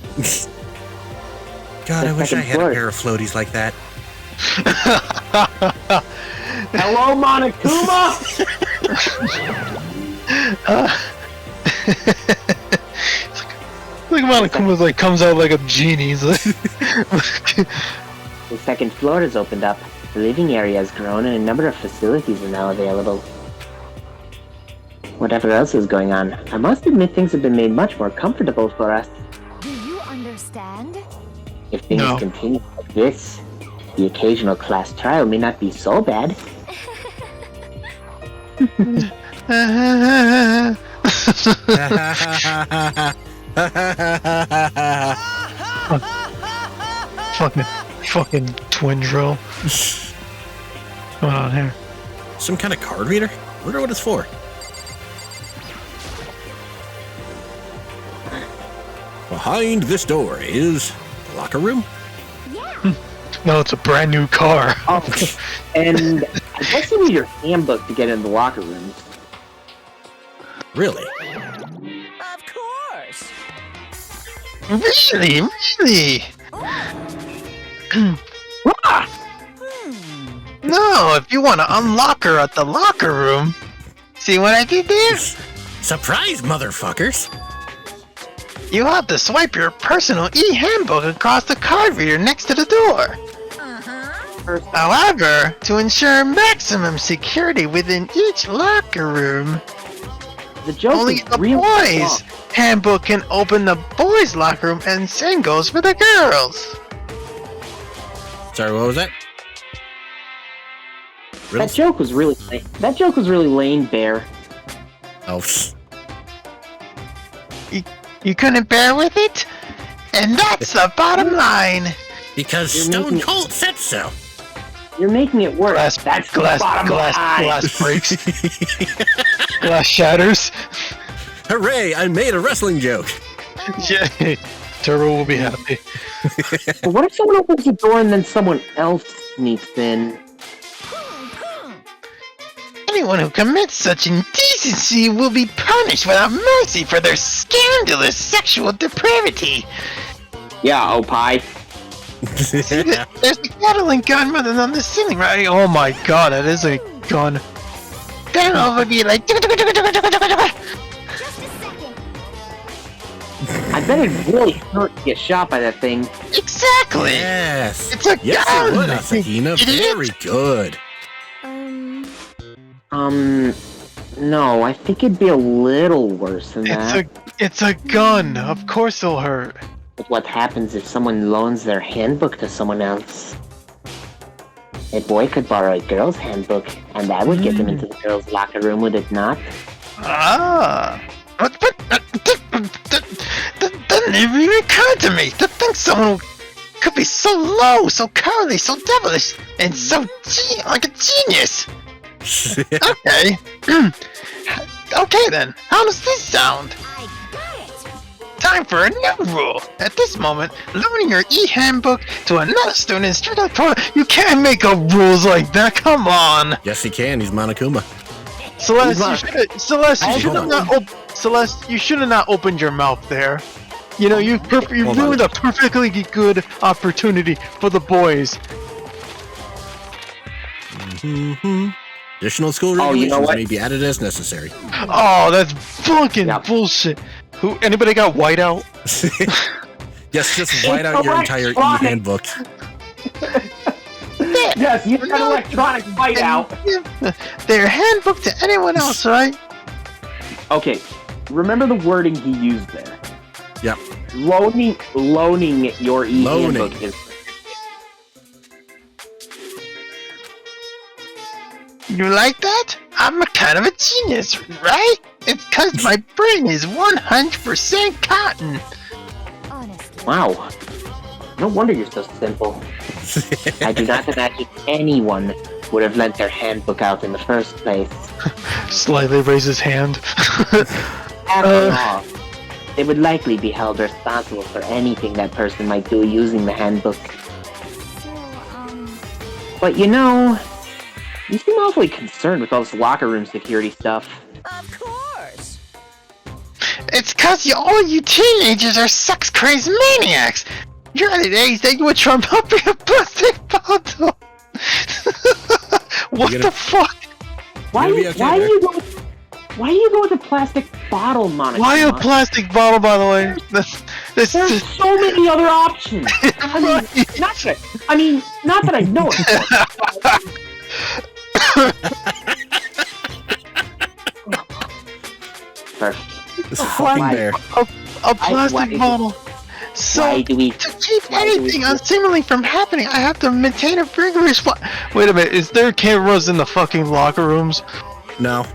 God, I wish I had a pair of floaties like that. Hello, Monokuma! Like Monokuma's like comes out like a genie. He's like The second floor has opened up. The living area has grown and a number of facilities are now available. Whatever else is going on, I must admit things have been made much more comfortable for us. Do you understand? If things continue like this, the occasional class trial may not be so bad. Fucking twin drill. Come on here. Some kind of card reader? Wonder what it's for. Behind this door is the locker room? No, it's a brand new car. Oh, and I guess you need your handbook to get in the locker rooms. Really? Of course. Really? No, if you want to unlock her at the locker room, see what I did there? Surprise, motherfuckers! You have to swipe your personal e-handbook across the card reader next to the door. However, to ensure maximum security within each locker room, only the boys' handbook can open the boys' locker room, and same goes for the girls. Sorry, what was that? That joke was really lame, Bear. Oh. You couldn't bear with it? And that's the bottom line. Because Stone Cold said so. You're making it worse. Glass breaks. Glass shatters. Hooray, I made a wrestling joke. Yay. Turbo will be happy. But what if someone opens the door and then someone else sneaks in? Anyone who commits such indecency will be punished without mercy for their scandalous sexual depravity. Yeah, Opie. There's a Gatling gun running on the ceiling, right? Oh my god, that is a gun. Then over be like. I bet it really hurt to get shot by that thing. Exactly. Yes. It's a yes, gun. It would, Asahina. Very good. No, I think it'd be a little worse than that. It's a gun. Of course it'll hurt. But what happens if someone loans their handbook to someone else? A boy could borrow a girl's handbook, and that would get them into the girl's locker room, would it not? Ah. But that doesn't even occur to me to think someone could be so low, so cowardly, so devilish, and so like a genius. Okay. Okay then. How does this sound? Time for a new rule. At this moment, loaning your e-handbook to another student is strictly prohibited. You can't make up rules like that. Come on. Yes, he can. He's Monokuma. Celeste, you should have not opened your mouth there. You know, you ruined a perfectly good opportunity for the boys. Additional school regulations may be added as necessary. Oh, that's fucking bullshit. Anybody got whiteout? Yes, just white out your entire e-handbook. Yes, you got electronic whiteout. Their handbook to anyone else, right? Okay, remember the wording he used there. Yep. Loaning your e-handbook is... You like that? I'm a kind of a genius, right? It's cause my brain is 100% cotton. Honestly. Wow. No wonder you're so simple. I do not imagine anyone would have lent their handbook out in the first place. Slightly raise his hand. they would likely be held responsible for anything that person might do using the handbook. But you know, you seem awfully concerned with all this locker room security stuff. Of course. It's cause all you teenagers are sex-crazed maniacs! You're at an age that you would trump up in a plastic bottle! What the fuck? Why do you go with a plastic bottle, Monica? Why a plastic bottle, by the way? There's so many other options. Not that I know it. This fucking bear. A plastic bottle. So, to keep anything unseemly from happening, I have to maintain a rigorous. Wait a minute, is there cameras in the fucking locker rooms? No.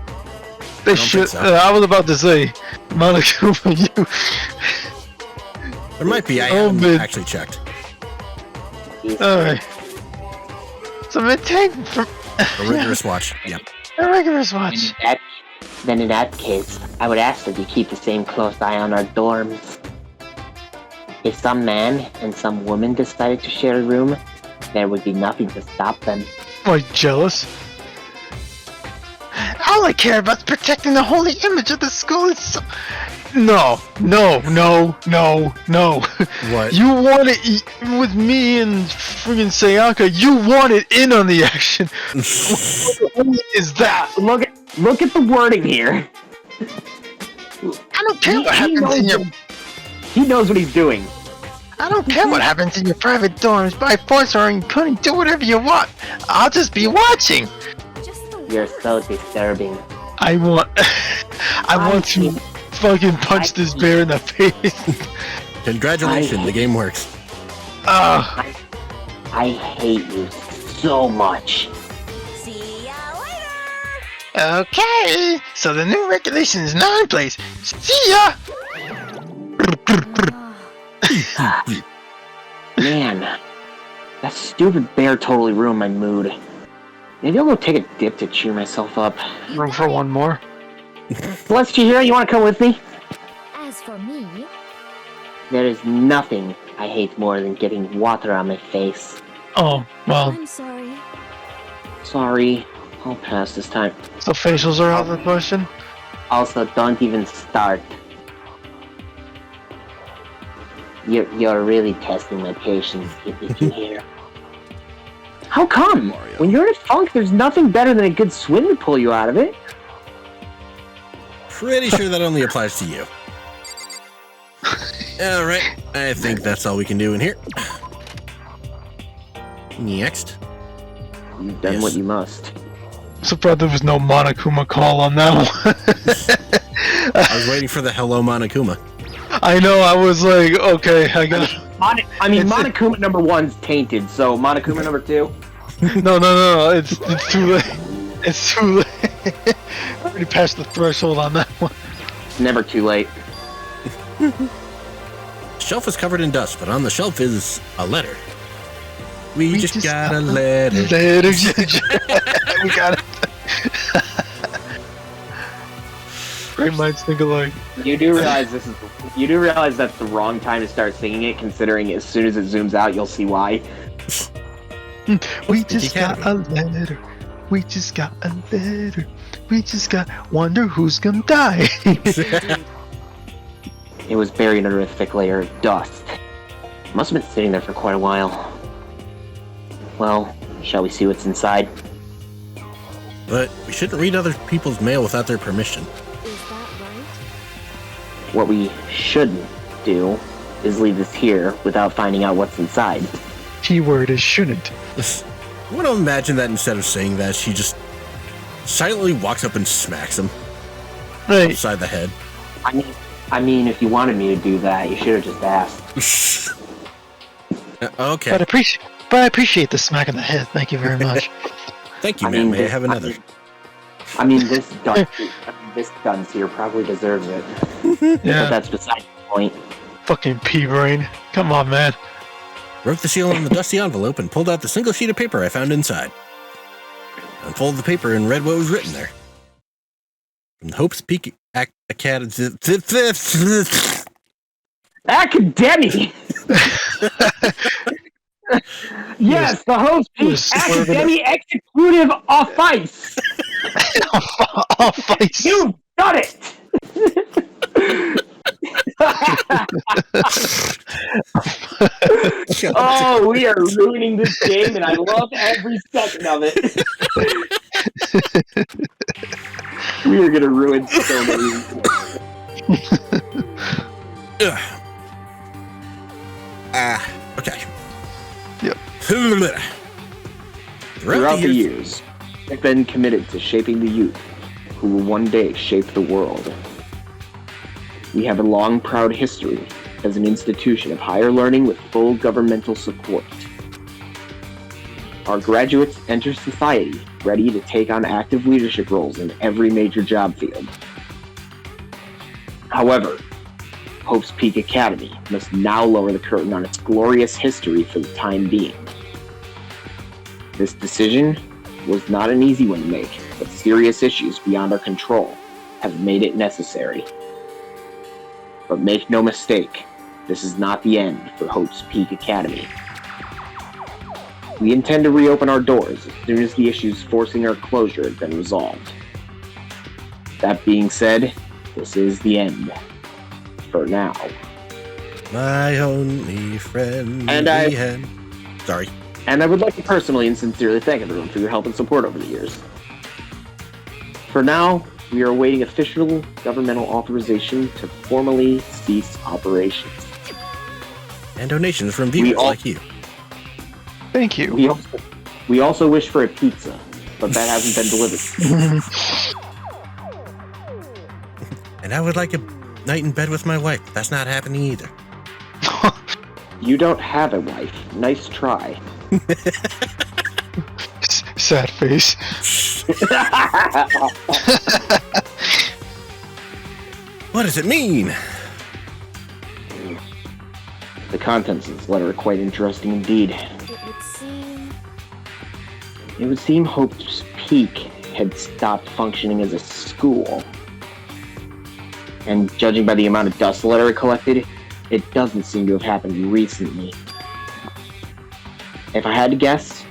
They should. So. I was about to say, Monica, for you. There might be. I haven't actually checked. Alright. So maintain from a rigorous watch. Yep. A rigorous watch. Then in that case, I would ask that you keep the same close eye on our dorms. If some man and some woman decided to share a room, there would be nothing to stop them. Like jealous? All I care about is protecting the holy image of the school. No. What? You want it with me and friggin' Sayaka. You want it in on the action. What is that? Look at the wording here. I don't care what happens in your... He knows what he's doing. I don't care what happens in your private dorms. By force or including, do whatever you want. I'll just be watching. You're so disturbing. I want to fucking punch this bear in the face. Congratulations, the game works. I hate you so much. See ya later. Okay, so the new regulation is now in place. See ya. Man, that stupid bear totally ruined my mood. Maybe I'll go take a dip to cheer myself up. Room for one more. Celeste, you here? You want to come with me? As for me... There is nothing I hate more than getting water on my face. Oh, well. I'm sorry. Sorry, I'll pass this time. So facials are out of the question? Also, don't even start. You're really testing my patience, if you hear. How come? When you're in a funk, there's nothing better than a good swim to pull you out of it. Pretty sure that only applies to you. Alright, I think that's all we can do in here. Next. You've done what you must. Surprised there was no Monokuma call on that one. I was waiting for the hello Monokuma. I know, I was like, okay, I got it. Monokuma number 1's tainted, so Monokuma number 2? No, it's too late. It's too late. Already passed the threshold on that one. Never too late. Shelf is covered in dust, but on the shelf is a letter. We just got a letter. We got it. Great minds think alike. You do realize that's the wrong time to start singing it, considering as soon as it zooms out, you'll see why. We just got a letter. We just got a letter. We just got wonder who's gonna die. It was buried under a thick layer of dust. Must have been sitting there for quite a while. Well, shall we see what's inside? But we shouldn't read other people's mail without their permission. Is that right? What we shouldn't do is leave this here without finding out what's inside. Keyword is shouldn't. I want to imagine that instead of saying that, she just silently walks up and smacks him upside the head. I mean, if you wanted me to do that, you should have just asked. Okay. But I appreciate the smack in the head. Thank you very much. Thank you, man. May I have another? This dunce here probably deserves it. Yeah. But that's beside the point. Fucking pea-brain. Come on, man. Wrote the seal on the dusty envelope and pulled out the single sheet of paper I found inside. Unfolded the paper and read what was written there. From the Hope's Peak Academy. Academy! Yes, the host is Academy Executive Office! Office! You've done it! Oh, we are ruining this game, and I love every second of it. We are gonna ruin so many. Okay. Yep. Throughout the years, I've been committed to shaping the youth who will one day shape the world. We have a long, proud history as an institution of higher learning with full governmental support. Our graduates enter society ready to take on active leadership roles in every major job field. However, Hope's Peak Academy must now lower the curtain on its glorious history for the time being. This decision was not an easy one to make, but serious issues beyond our control have made it necessary. But make no mistake, this is not the end for Hope's Peak Academy. We intend to reopen our doors as soon as the issues forcing our closure have been resolved. That being said, this is the end. For now. My only friend. And Sorry. And I would like to personally and sincerely thank everyone for your help and support over the years. For now, we are awaiting official governmental authorization to formally cease operations. And donations from viewers like you. Thank you. We also wish for a pizza, but that hasn't been delivered. And I would like a night in bed with my wife. That's not happening either. You don't have a wife. Nice try. Sad face. What does it mean? The contents of this letter are quite interesting indeed. It would seem Hope's Peak had stopped functioning as a school. And judging by the amount of dust the letter collected, it doesn't seem to have happened recently. If I had to guess,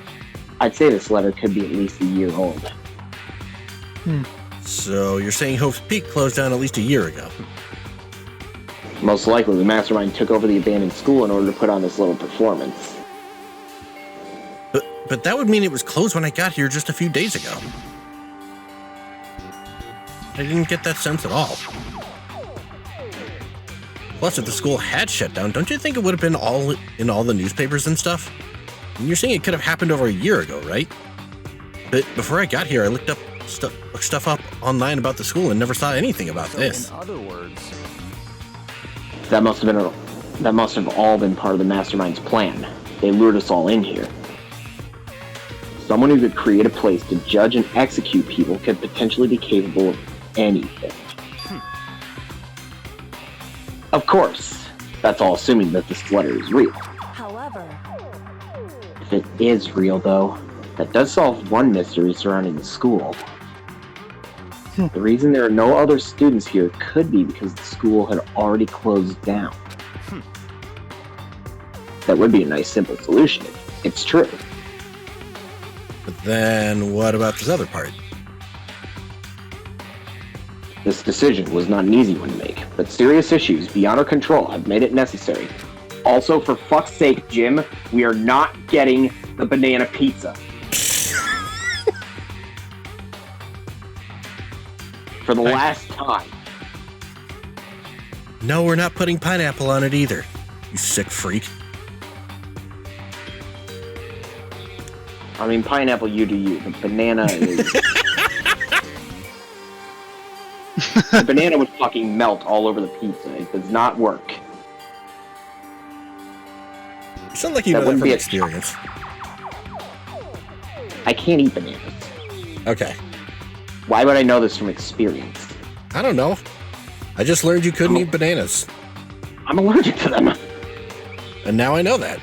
I'd say this letter could be at least a year old. So you're saying Hope's Peak closed down at least a year ago? Most likely, the mastermind took over the abandoned school in order to put on this little performance. But that would mean it was closed when I got here just a few days ago. I didn't get that sense at all. Plus, if the school had shut down, don't you think it would have been all in all the newspapers and stuff? And you're saying it could have happened over a year ago, right? But before I got here, I looked up stuff up online about the school and never saw anything about this. In other words, that must have all been part of the mastermind's plan. They lured us all in here. Someone who could create a place to judge and execute people could potentially be capable of anything. Of course, that's all assuming that this letter is real. However, if it is real, though, that does solve one mystery surrounding the school. The reason there are no other students here could be because the school had already closed down. That would be a nice, simple solution if it's true. But then, what about this other part? This decision was not an easy one to make, but serious issues beyond our control have made it necessary. Also, for fuck's sake, Jim, we are not getting the banana pizza. For the last time. No, we're not putting pineapple on it either, you sick freak. I mean, pineapple, you do you. The banana is... The banana would fucking melt all over the pizza. It does not work. You sound like you know that from experience. I can't eat bananas. Okay. Why would I know this from experience? I don't know. I just learned you couldn't eat bananas. I'm allergic to them. And now I know that.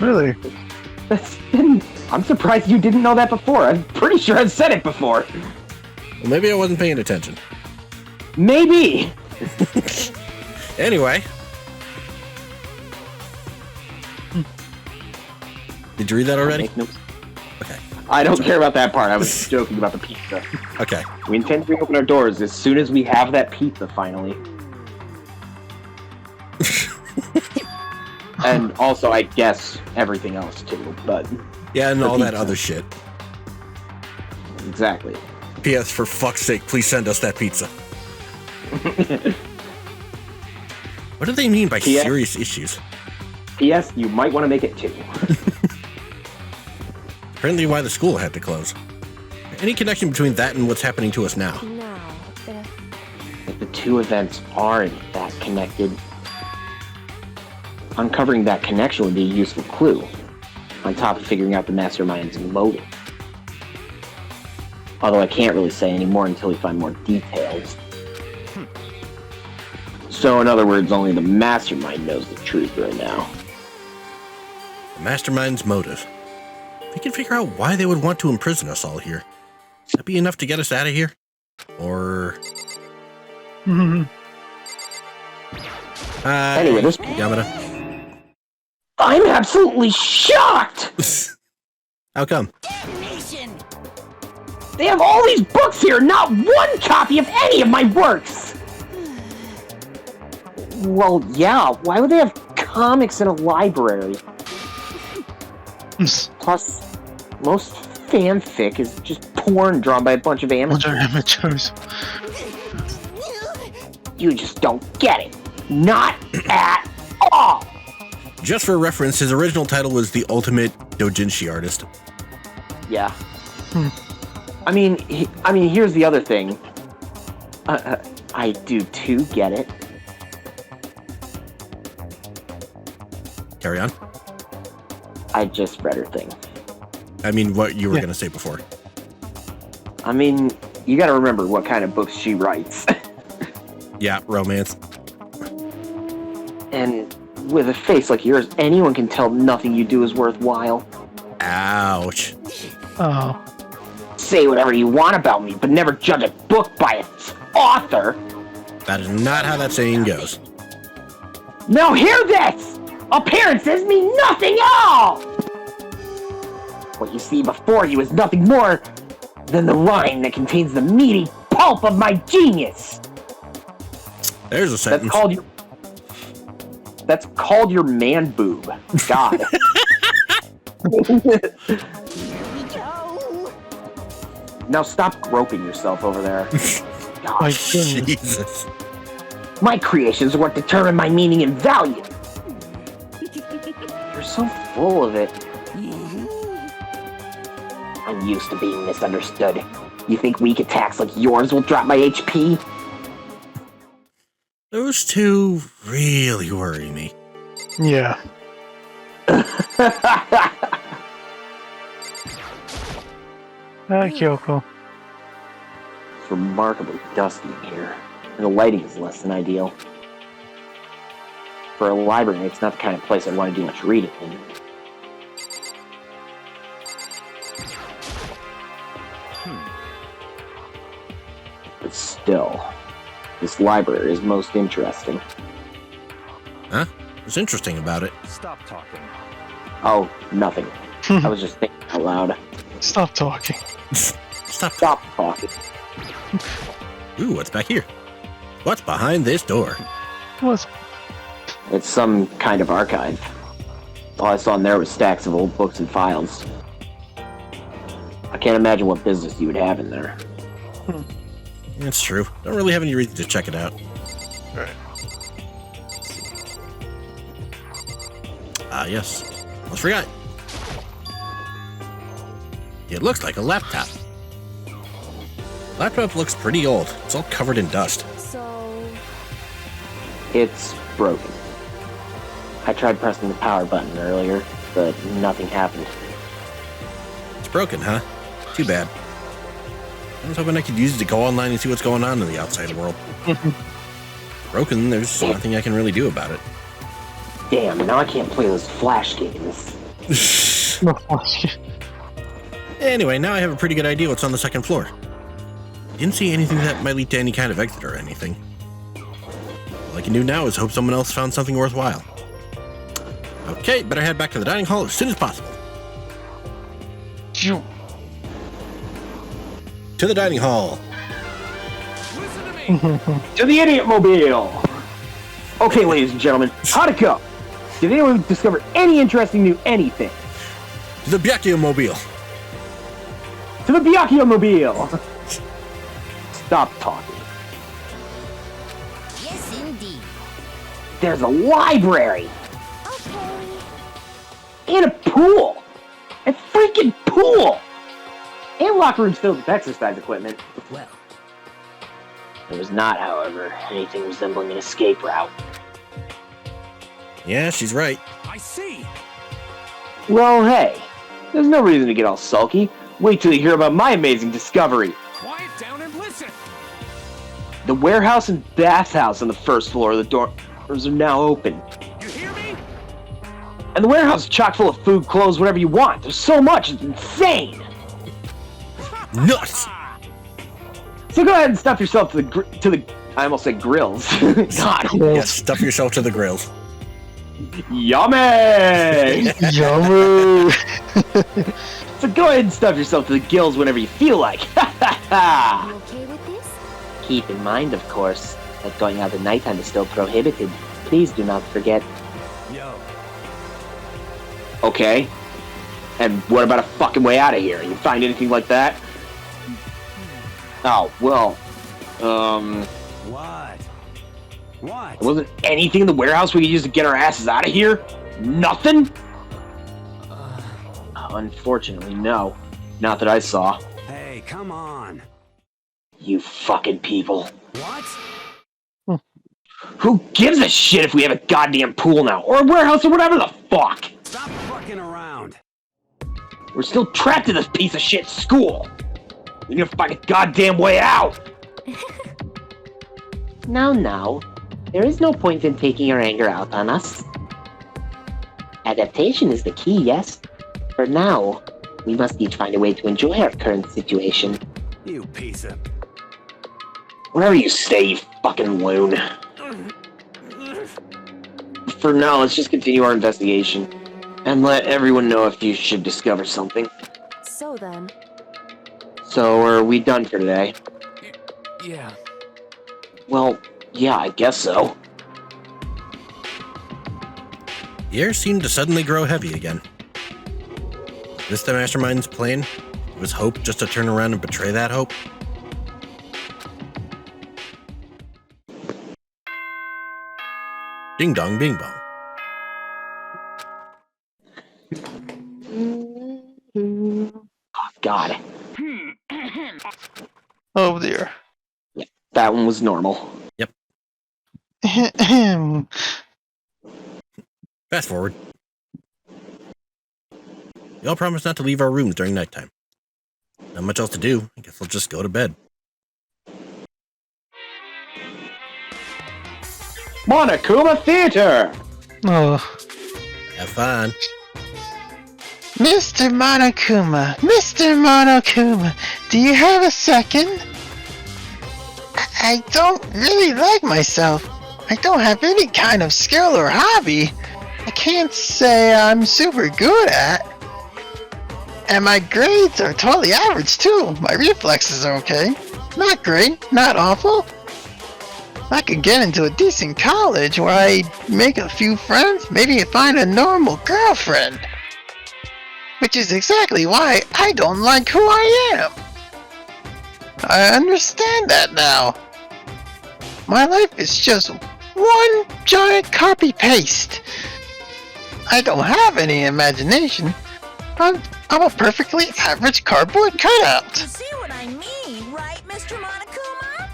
Really? I'm surprised you didn't know that before. I'm pretty sure I've said it before. Well, maybe I wasn't paying attention. Maybe. Anyway, Did you read that already? Okay. I don't care about that part. I was joking about the pizza. Okay. We intend to reopen our doors as soon as we have that pizza, finally. And also, I guess, everything else, too, but... Yeah, and all that other shit. Exactly. P.S. For fuck's sake, please send us that pizza. What do they mean by P.S. serious issues? P.S. You might want to make it 2. Apparently why the school had to close. Any connection between that and what's happening to us now? If the 2 events are in fact connected, uncovering that connection would be a useful clue, on top of figuring out the mastermind's motive. Although I can't really say any more until we find more details. So in other words, only the mastermind knows the truth right now. The mastermind's motive. We can figure out why they would want to imprison us all here. Would that be enough to get us out of here? Or... Anyway, this... Yamada. I'm absolutely shocked! How come? They have all these books here, not one copy of any of my works! Well, yeah, why would they have comics in a library? Plus, most fanfic is just porn drawn by a bunch of amateurs. You just don't get it. Not at all! Just for reference, his original title was The Ultimate Doujinshi Artist. Yeah. I mean, here's the other thing. I do too get it. Carry on. I just read her thing. I mean, what you were going to say before. I mean, you gotta remember what kind of books she writes. Yeah, romance. And with a face like yours, anyone can tell nothing you do is worthwhile. Ouch. Oh. Say whatever you want about me, but never judge a book by its author. That is not how that saying goes. Now hear this! Appearances mean nothing at all! What you see before you is nothing more than the rind that contains the meaty pulp of my genius! There's a sentence. That's called your man boob. God. Now stop groping yourself over there. My Jesus. My creations are what determine my meaning and value. You're so full of it. I'm used to being misunderstood. You think weak attacks like yours will drop my HP? Those two really worry me. Yeah. Kyoko. It's remarkably dusty in here, and the lighting is less than ideal. For a library, it's not the kind of place I'd want to do much reading in. But still, this library is most interesting. Huh? What's interesting about it? Stop talking. Oh, nothing. I was just thinking out loud. Stop talking. Stop talking. Ooh, what's back here? What's behind this door? What? It's some kind of archive. All I saw in there was stacks of old books and files. I can't imagine what business you would have in there. That's true. Don't really have any reason to check it out. Right. Ah, yes. Almost forgot. It looks like a laptop. Laptop looks pretty old. It's all covered in dust. So... It's broken. I tried pressing the power button earlier, but nothing happened. It's broken, huh? Too bad. I was hoping I could use it to go online and see what's going on in the outside world. Broken, there's nothing I can really do about it. Damn, now I can't play those Flash games. Anyway, now I have a pretty good idea what's on the second floor. Didn't see anything that might lead to any kind of exit or anything. All I can do now is hope someone else found something worthwhile. Okay, better head back to the dining hall as soon as possible. Phew. To the dining hall. To the Idiot Mobile! Okay, ladies and gentlemen, how'd it go? Did anyone discover any interesting new anything? To the Byakuya Mobile. To the Byakuya Mobile! Stop talking. Yes, indeed. There's a library! Okay. And a pool! A freaking pool! And locker rooms filled with exercise equipment. Well, There was not, however, anything resembling an escape route. Yeah, she's right. I see. Well, hey, there's no reason to get all sulky. Wait till you hear about my amazing discovery. Quiet down and listen. The warehouse and bathhouse on the first floor, the doors are now open. You hear me? And the warehouse is chock full of food, clothes, whatever you want. There's so much, it's insane! Nuts! So go ahead and stuff yourself to the I almost said grills. God. Yes, stuff yourself to the grills. Yummy! Yummy! So go ahead and stuff yourself to the gills whenever you feel like. You okay with this? Keep in mind, of course, that going out at nighttime is still prohibited. Please do not forget. Yo. Okay. And what about a fucking way out of here? You find anything like that? Oh, well, What? What? wasn't anything in the warehouse we could use to get our asses out of here? Nothing? Unfortunately, no. Not that I saw. Hey, come on. You fucking people. What? Who gives a shit if we have a goddamn pool now? Or a warehouse or whatever the fuck? Stop fucking around. We're still trapped in this piece of shit school. We need to find a goddamn way out. Now, there is no point in taking your anger out on us. Adaptation is the key, yes? For now, we must each find a way to enjoy our current situation. You piece of... Whatever you say, you fucking loon. For now, let's just continue our investigation. And let everyone know if you should discover something. So then, So, are we done for today? Yeah. Well, yeah, I guess so. The air seemed to suddenly grow heavy again. Was this the Mastermind's plan? Was hope just to turn around and betray that hope? Ding dong, bing bong. Oh, God. Oh dear. That one was normal. Yep. Fast forward. We all promised not to leave our rooms during nighttime. Not much else to do. I guess we'll just go to bed. Monokuma Theater! Oh. Have fun. Mr. Monokuma, do you have a second? I don't really like myself. I don't have any kind of skill or hobby. I can't say I'm super good at. And my grades are totally average too. My reflexes are okay. Not great, not awful. I could get into a decent college where I make a few friends, maybe find a normal girlfriend. Which is exactly why I don't like who I am. I understand that now. My life is just one giant copy-paste. I don't have any imagination. I'm a perfectly average cardboard cutout. You see what I mean, right, Mr. Monokuma?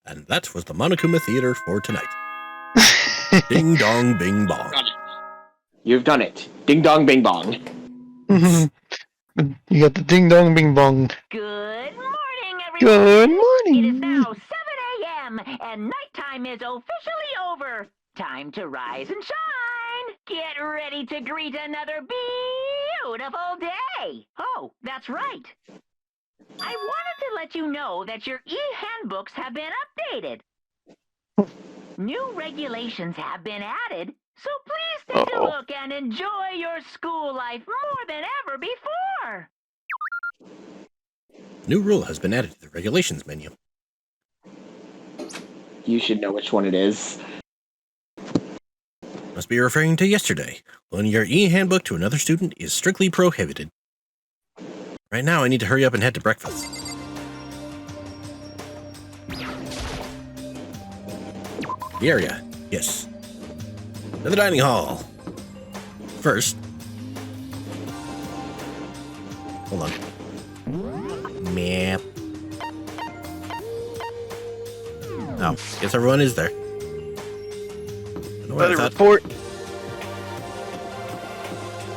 And that was the Monokuma Theater for tonight. Ding dong, bing bong. You've done it. Ding dong, bing bong. You got the ding dong bing bong. Good morning, everyone. Good morning. It is now 7 a.m. and nighttime is officially over. Time to rise and shine. Get ready to greet another beautiful day. Oh, that's right. I wanted to let you know that your e-handbooks have been updated. New regulations have been added, So please take a look and enjoy your school life more than ever before. New rule has been added to the regulations menu. You should know which one it is. Must be referring to yesterday. Loaning your e-handbook to another student is strictly prohibited. Right now, I need to hurry up and head to breakfast. The area, yes. To the dining hall. First. Hold on. Map. Oh, guess everyone is there. Weather report.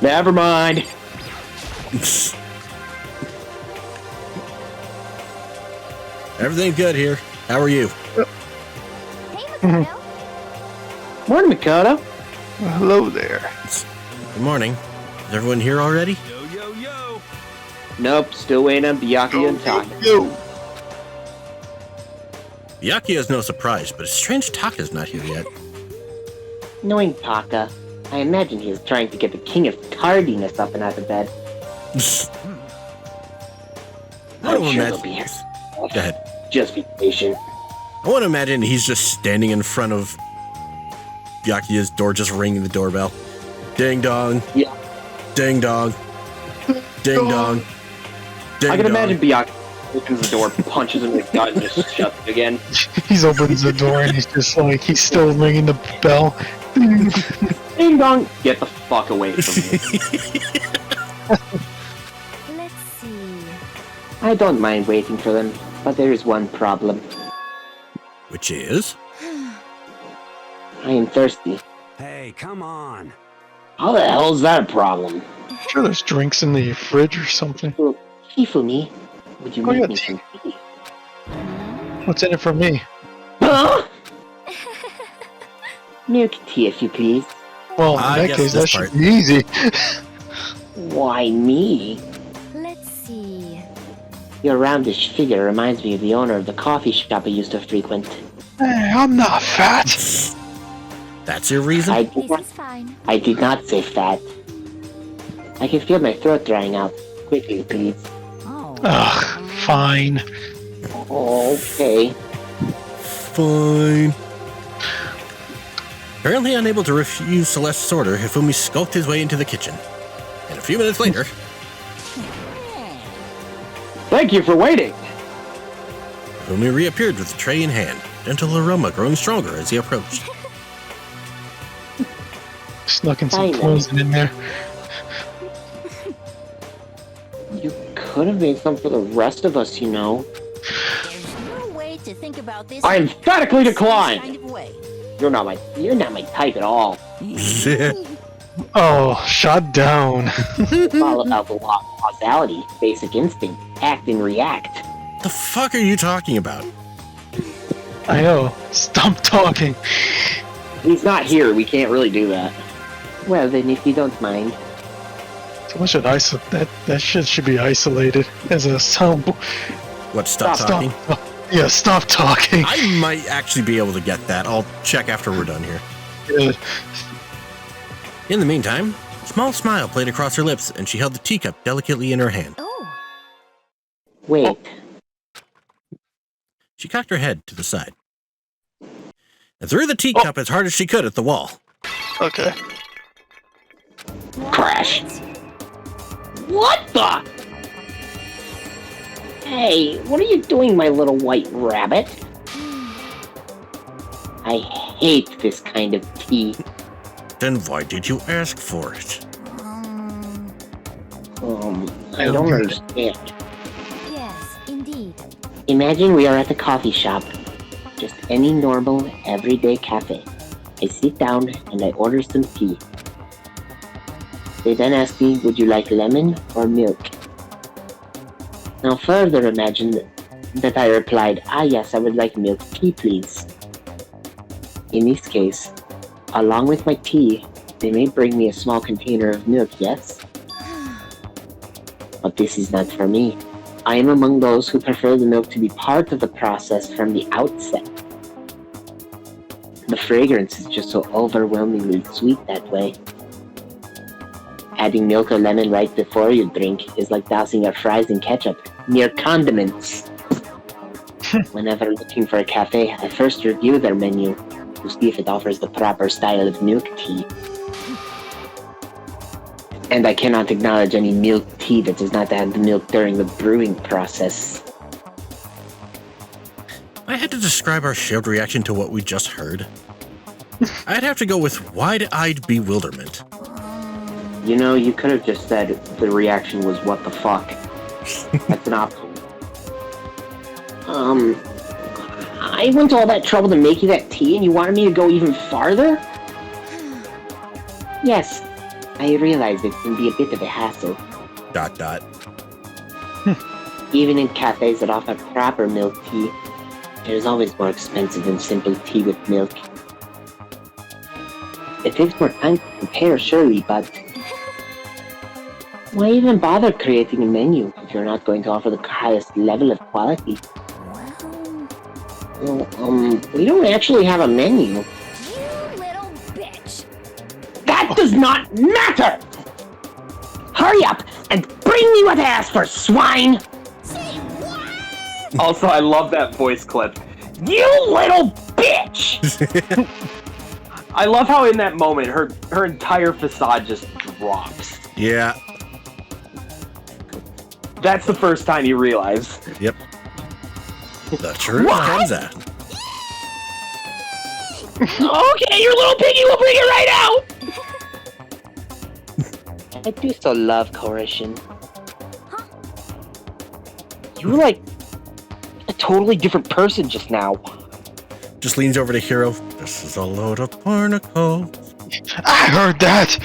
Never mind. Everything's good here. How are you? Morning, Makoto. Hello there. Good morning. Is everyone here already? Nope, still waiting on Byakuya and Taka. Byakuya is no surprise, but it's strange Taka's not here yet. Knowing Taka, I imagine he is trying to get the king of tardiness up and out of bed. I want to I'm sure imagine. he'll be here. Go ahead. Just be patient. I want to imagine he's just standing in front of Byakuya's door, just ringing the doorbell. Ding dong. Yeah. Ding dong. Ding dong. Ding I can dong. imagine Byakuya opens the door, punches him in the gut, and just shuts it again. He opens the door and he's just like, he's still ringing the bell. Ding dong! Get the fuck away from me. Let's see. I don't mind waiting for them, but there is one problem. Which is? I am thirsty. Hey, come on. How the hell is that a problem? Sure, there's drinks in the fridge or something. Hifumi, would you make me some tea? What's in it for me? Huh? Milk tea, if you please. Well, in that case, that should be easy. Why me? Let's see. Your roundish figure reminds me of the owner of the coffee shop I used to frequent. Hey, I'm not fat. That's your reason? I did not say fat. I can feel my throat drying out. Quickly, please. Ugh, fine. Okay. Fine. Apparently unable to refuse Celeste's order, Hifumi skulked his way into the kitchen. And a few minutes later... Thank you for waiting! Hifumi reappeared with the tray in hand, gentle aroma growing stronger as he approached. Snuck in some poison in there. You could have made some for the rest of us, you know. There's no way to think about this. I emphatically decline! Kind of way. You're not my type at all. Oh, shut down. It's all about the law of causality, basic instinct, act and react. The fuck are you talking about? I know. Stop talking. He's not here. We can't really do that. Well, then, if you don't mind. Someone should that shit should be isolated as a sound. What? Stop talking? Yeah, stop talking. I might actually be able to get that. I'll check after we're done here. Good. In the meantime, a small smile played across her lips, and she held the teacup delicately in her hand. Wait. She cocked her head to the side and threw the teacup as hard as she could at the wall. Okay. Crash. What the? Hey, what are you doing, my little white rabbit? I hate this kind of tea. Then why did you ask for it? I don't understand. Yes, indeed. Imagine we are at the coffee shop. Just any normal, everyday cafe. I sit down and I order some tea. They then ask me, would you like lemon or milk? Now further imagine that I replied, yes, I would like milk tea, please. In this case, along with my tea, they may bring me a small container of milk, yes? But this is not for me. I am among those who prefer the milk to be part of the process from the outset. the fragrance is just so overwhelmingly sweet that way. Adding milk or lemon right before you drink is like dousing your fries in ketchup, mere condiments. Whenever looking for a cafe, I first review their menu to see if it offers the proper style of milk tea. And I cannot acknowledge any milk tea that does not add the milk during the brewing process. I had to describe our shared reaction to what we just heard. I'd have to go with wide-eyed bewilderment. You know, you could have just said the reaction was what the fuck. That's an option. I went to all that trouble to make you that tea and you wanted me to go even farther? Yes, I realize it can be a bit of a hassle. ... Even in cafes that offer proper milk tea, it is always more expensive than simple tea with milk. It takes more time to prepare, surely, but why even bother creating a menu if you're not going to offer the highest level of quality? Well, we don't actually have a menu. You little bitch. That does not matter! Hurry up and bring me what I asked for, swine! Also, I love that voice clip. You little bitch! I love how in that moment, her entire facade just drops. Yeah. That's the first time you realize. Yep. The truth comes out. Okay, your little piggy will bring it right out! I do so love coercion. You were like a totally different person just now. Just leans over to Hero. This is a load of barnacles. I heard that!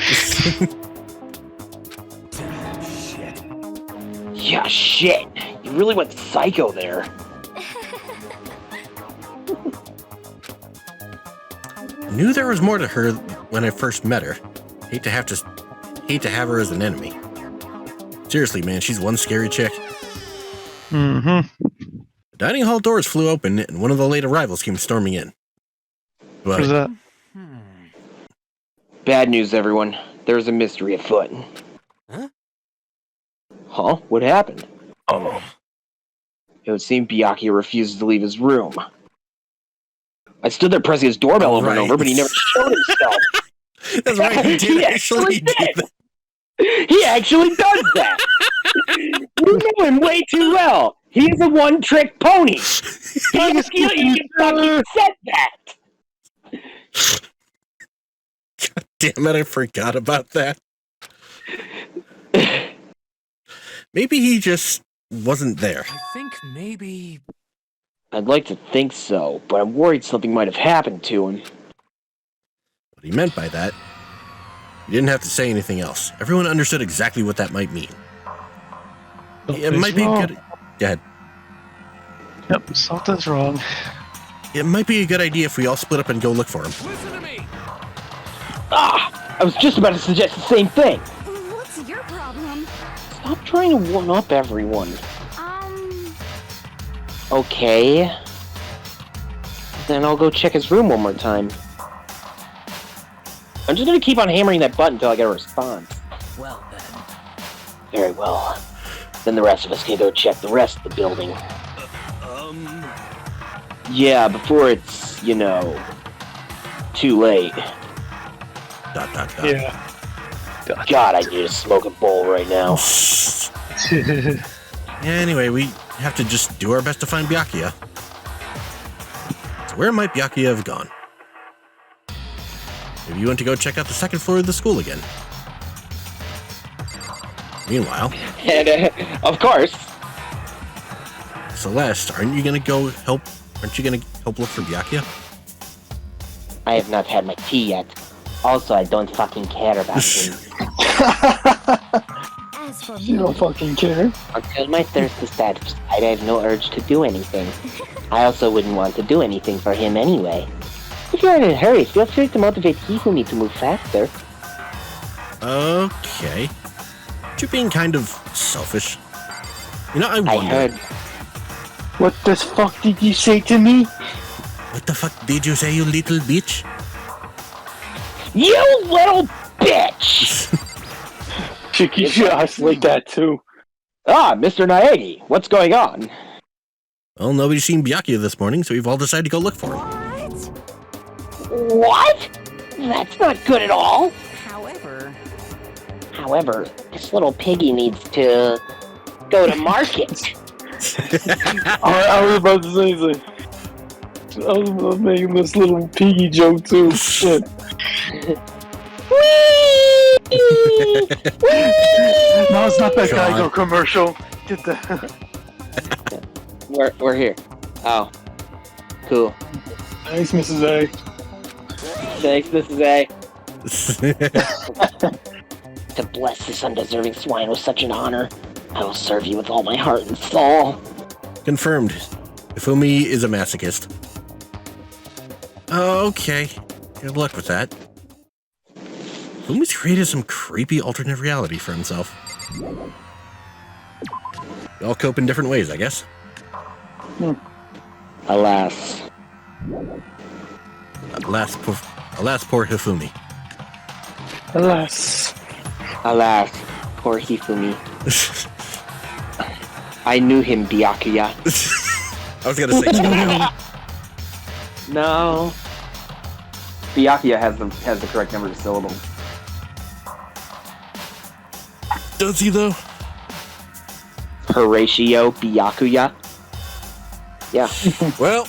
Yeah, shit. You really went psycho there. Knew there was more to her when I first met her. Hate to have her as an enemy. Seriously, man, she's one scary chick. Mm-hmm. The dining hall doors flew open, and one of the late arrivals came storming in. But Who's that? Bad news, everyone. There's a mystery afoot. Huh? What happened? Oh. It would seem Byakuya refuses to leave his room. I stood there pressing his doorbell over and over, but he never showed himself. That's right, he did actually do that. He actually does that! You know him way too well! He's a one-trick pony! Byakuya even fucking said that! God damn it, I forgot about that. Maybe he just wasn't there. I think maybe... I'd like to think so, but I'm worried something might have happened to him. What he meant by that, he didn't have to say anything else. Everyone understood exactly what that might mean. It might be good... Go ahead. Yep, something's wrong. It might be a good idea if we all split up and go look for him. Listen to me! Ah! I was just about to suggest the same thing! What's your problem? Stop trying to one-up everyone. Okay. Then I'll go check his room one more time. I'm just gonna keep on hammering that button until I get a response. Well then. Very well. Then the rest of us can go check the rest of the building. Yeah, before it's, you know, too late. ... Yeah. God, I need to smoke a bowl right now. Anyway, we have to just do our best to find Byakuya. So where might Byakuya have gone? Maybe you want to go check out the second floor of the school again. Meanwhile... And, of course. Celeste, aren't you going to help look for Byakuya? I have not had my tea yet. Also, I don't fucking care about him. As for You don't fucking care. Until my thirst is satisfied, I have no urge to do anything. I also wouldn't want to do anything for him anyway. If you're in a hurry, feel free to motivate Hifumi to move faster. Okay. You're being kind of selfish. You know, I wonder... What the fuck did you say to me? What the fuck did you say, you little bitch? You little bitch! Chicky Josh like that too. Ah, Mr. Naegi, what's going on? Well, nobody's seen Byakuya this morning, so we've all decided to go look for him. What? That's not good at all. However, this little piggy needs to go to market. I was about to say something. I was making this little piggy joke too. Shit. No, it's not that Geico commercial. Get the. We're here. Oh, cool. Thanks, Mrs. A. Thanks, Mrs. A. To bless this undeserving swine was such an honor. I will serve you with all my heart and soul. Confirmed. Ifumi is a masochist. Okay. Good luck with that. Ifumi's created some creepy alternate reality for himself. We all cope in different ways, I guess. Alas. Alas, poor Hifumi. Alas. Alas, poor Hifumi. I knew him, Byakuya. I was gonna say No. Byakuya has the correct number of syllables. Does he though? Horatio Byakuya. Yeah. Well,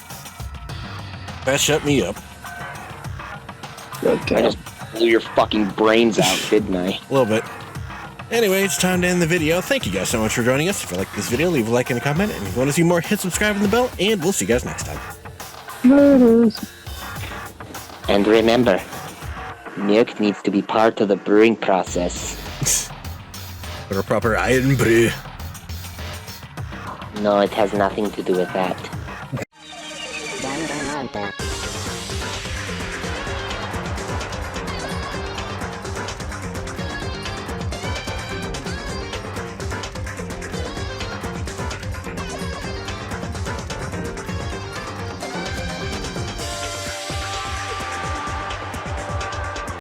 that shut me up. I just blew your fucking brains out, didn't I? A little bit. Anyway, it's time to end the video. Thank you guys so much for joining us. If you like this video, leave a like and a comment. And if you want to see more, hit subscribe and the bell. And we'll see you guys next time. And remember, milk needs to be part of the brewing process. For a proper iron brew. No, it has nothing to do with that. DanganRonpa.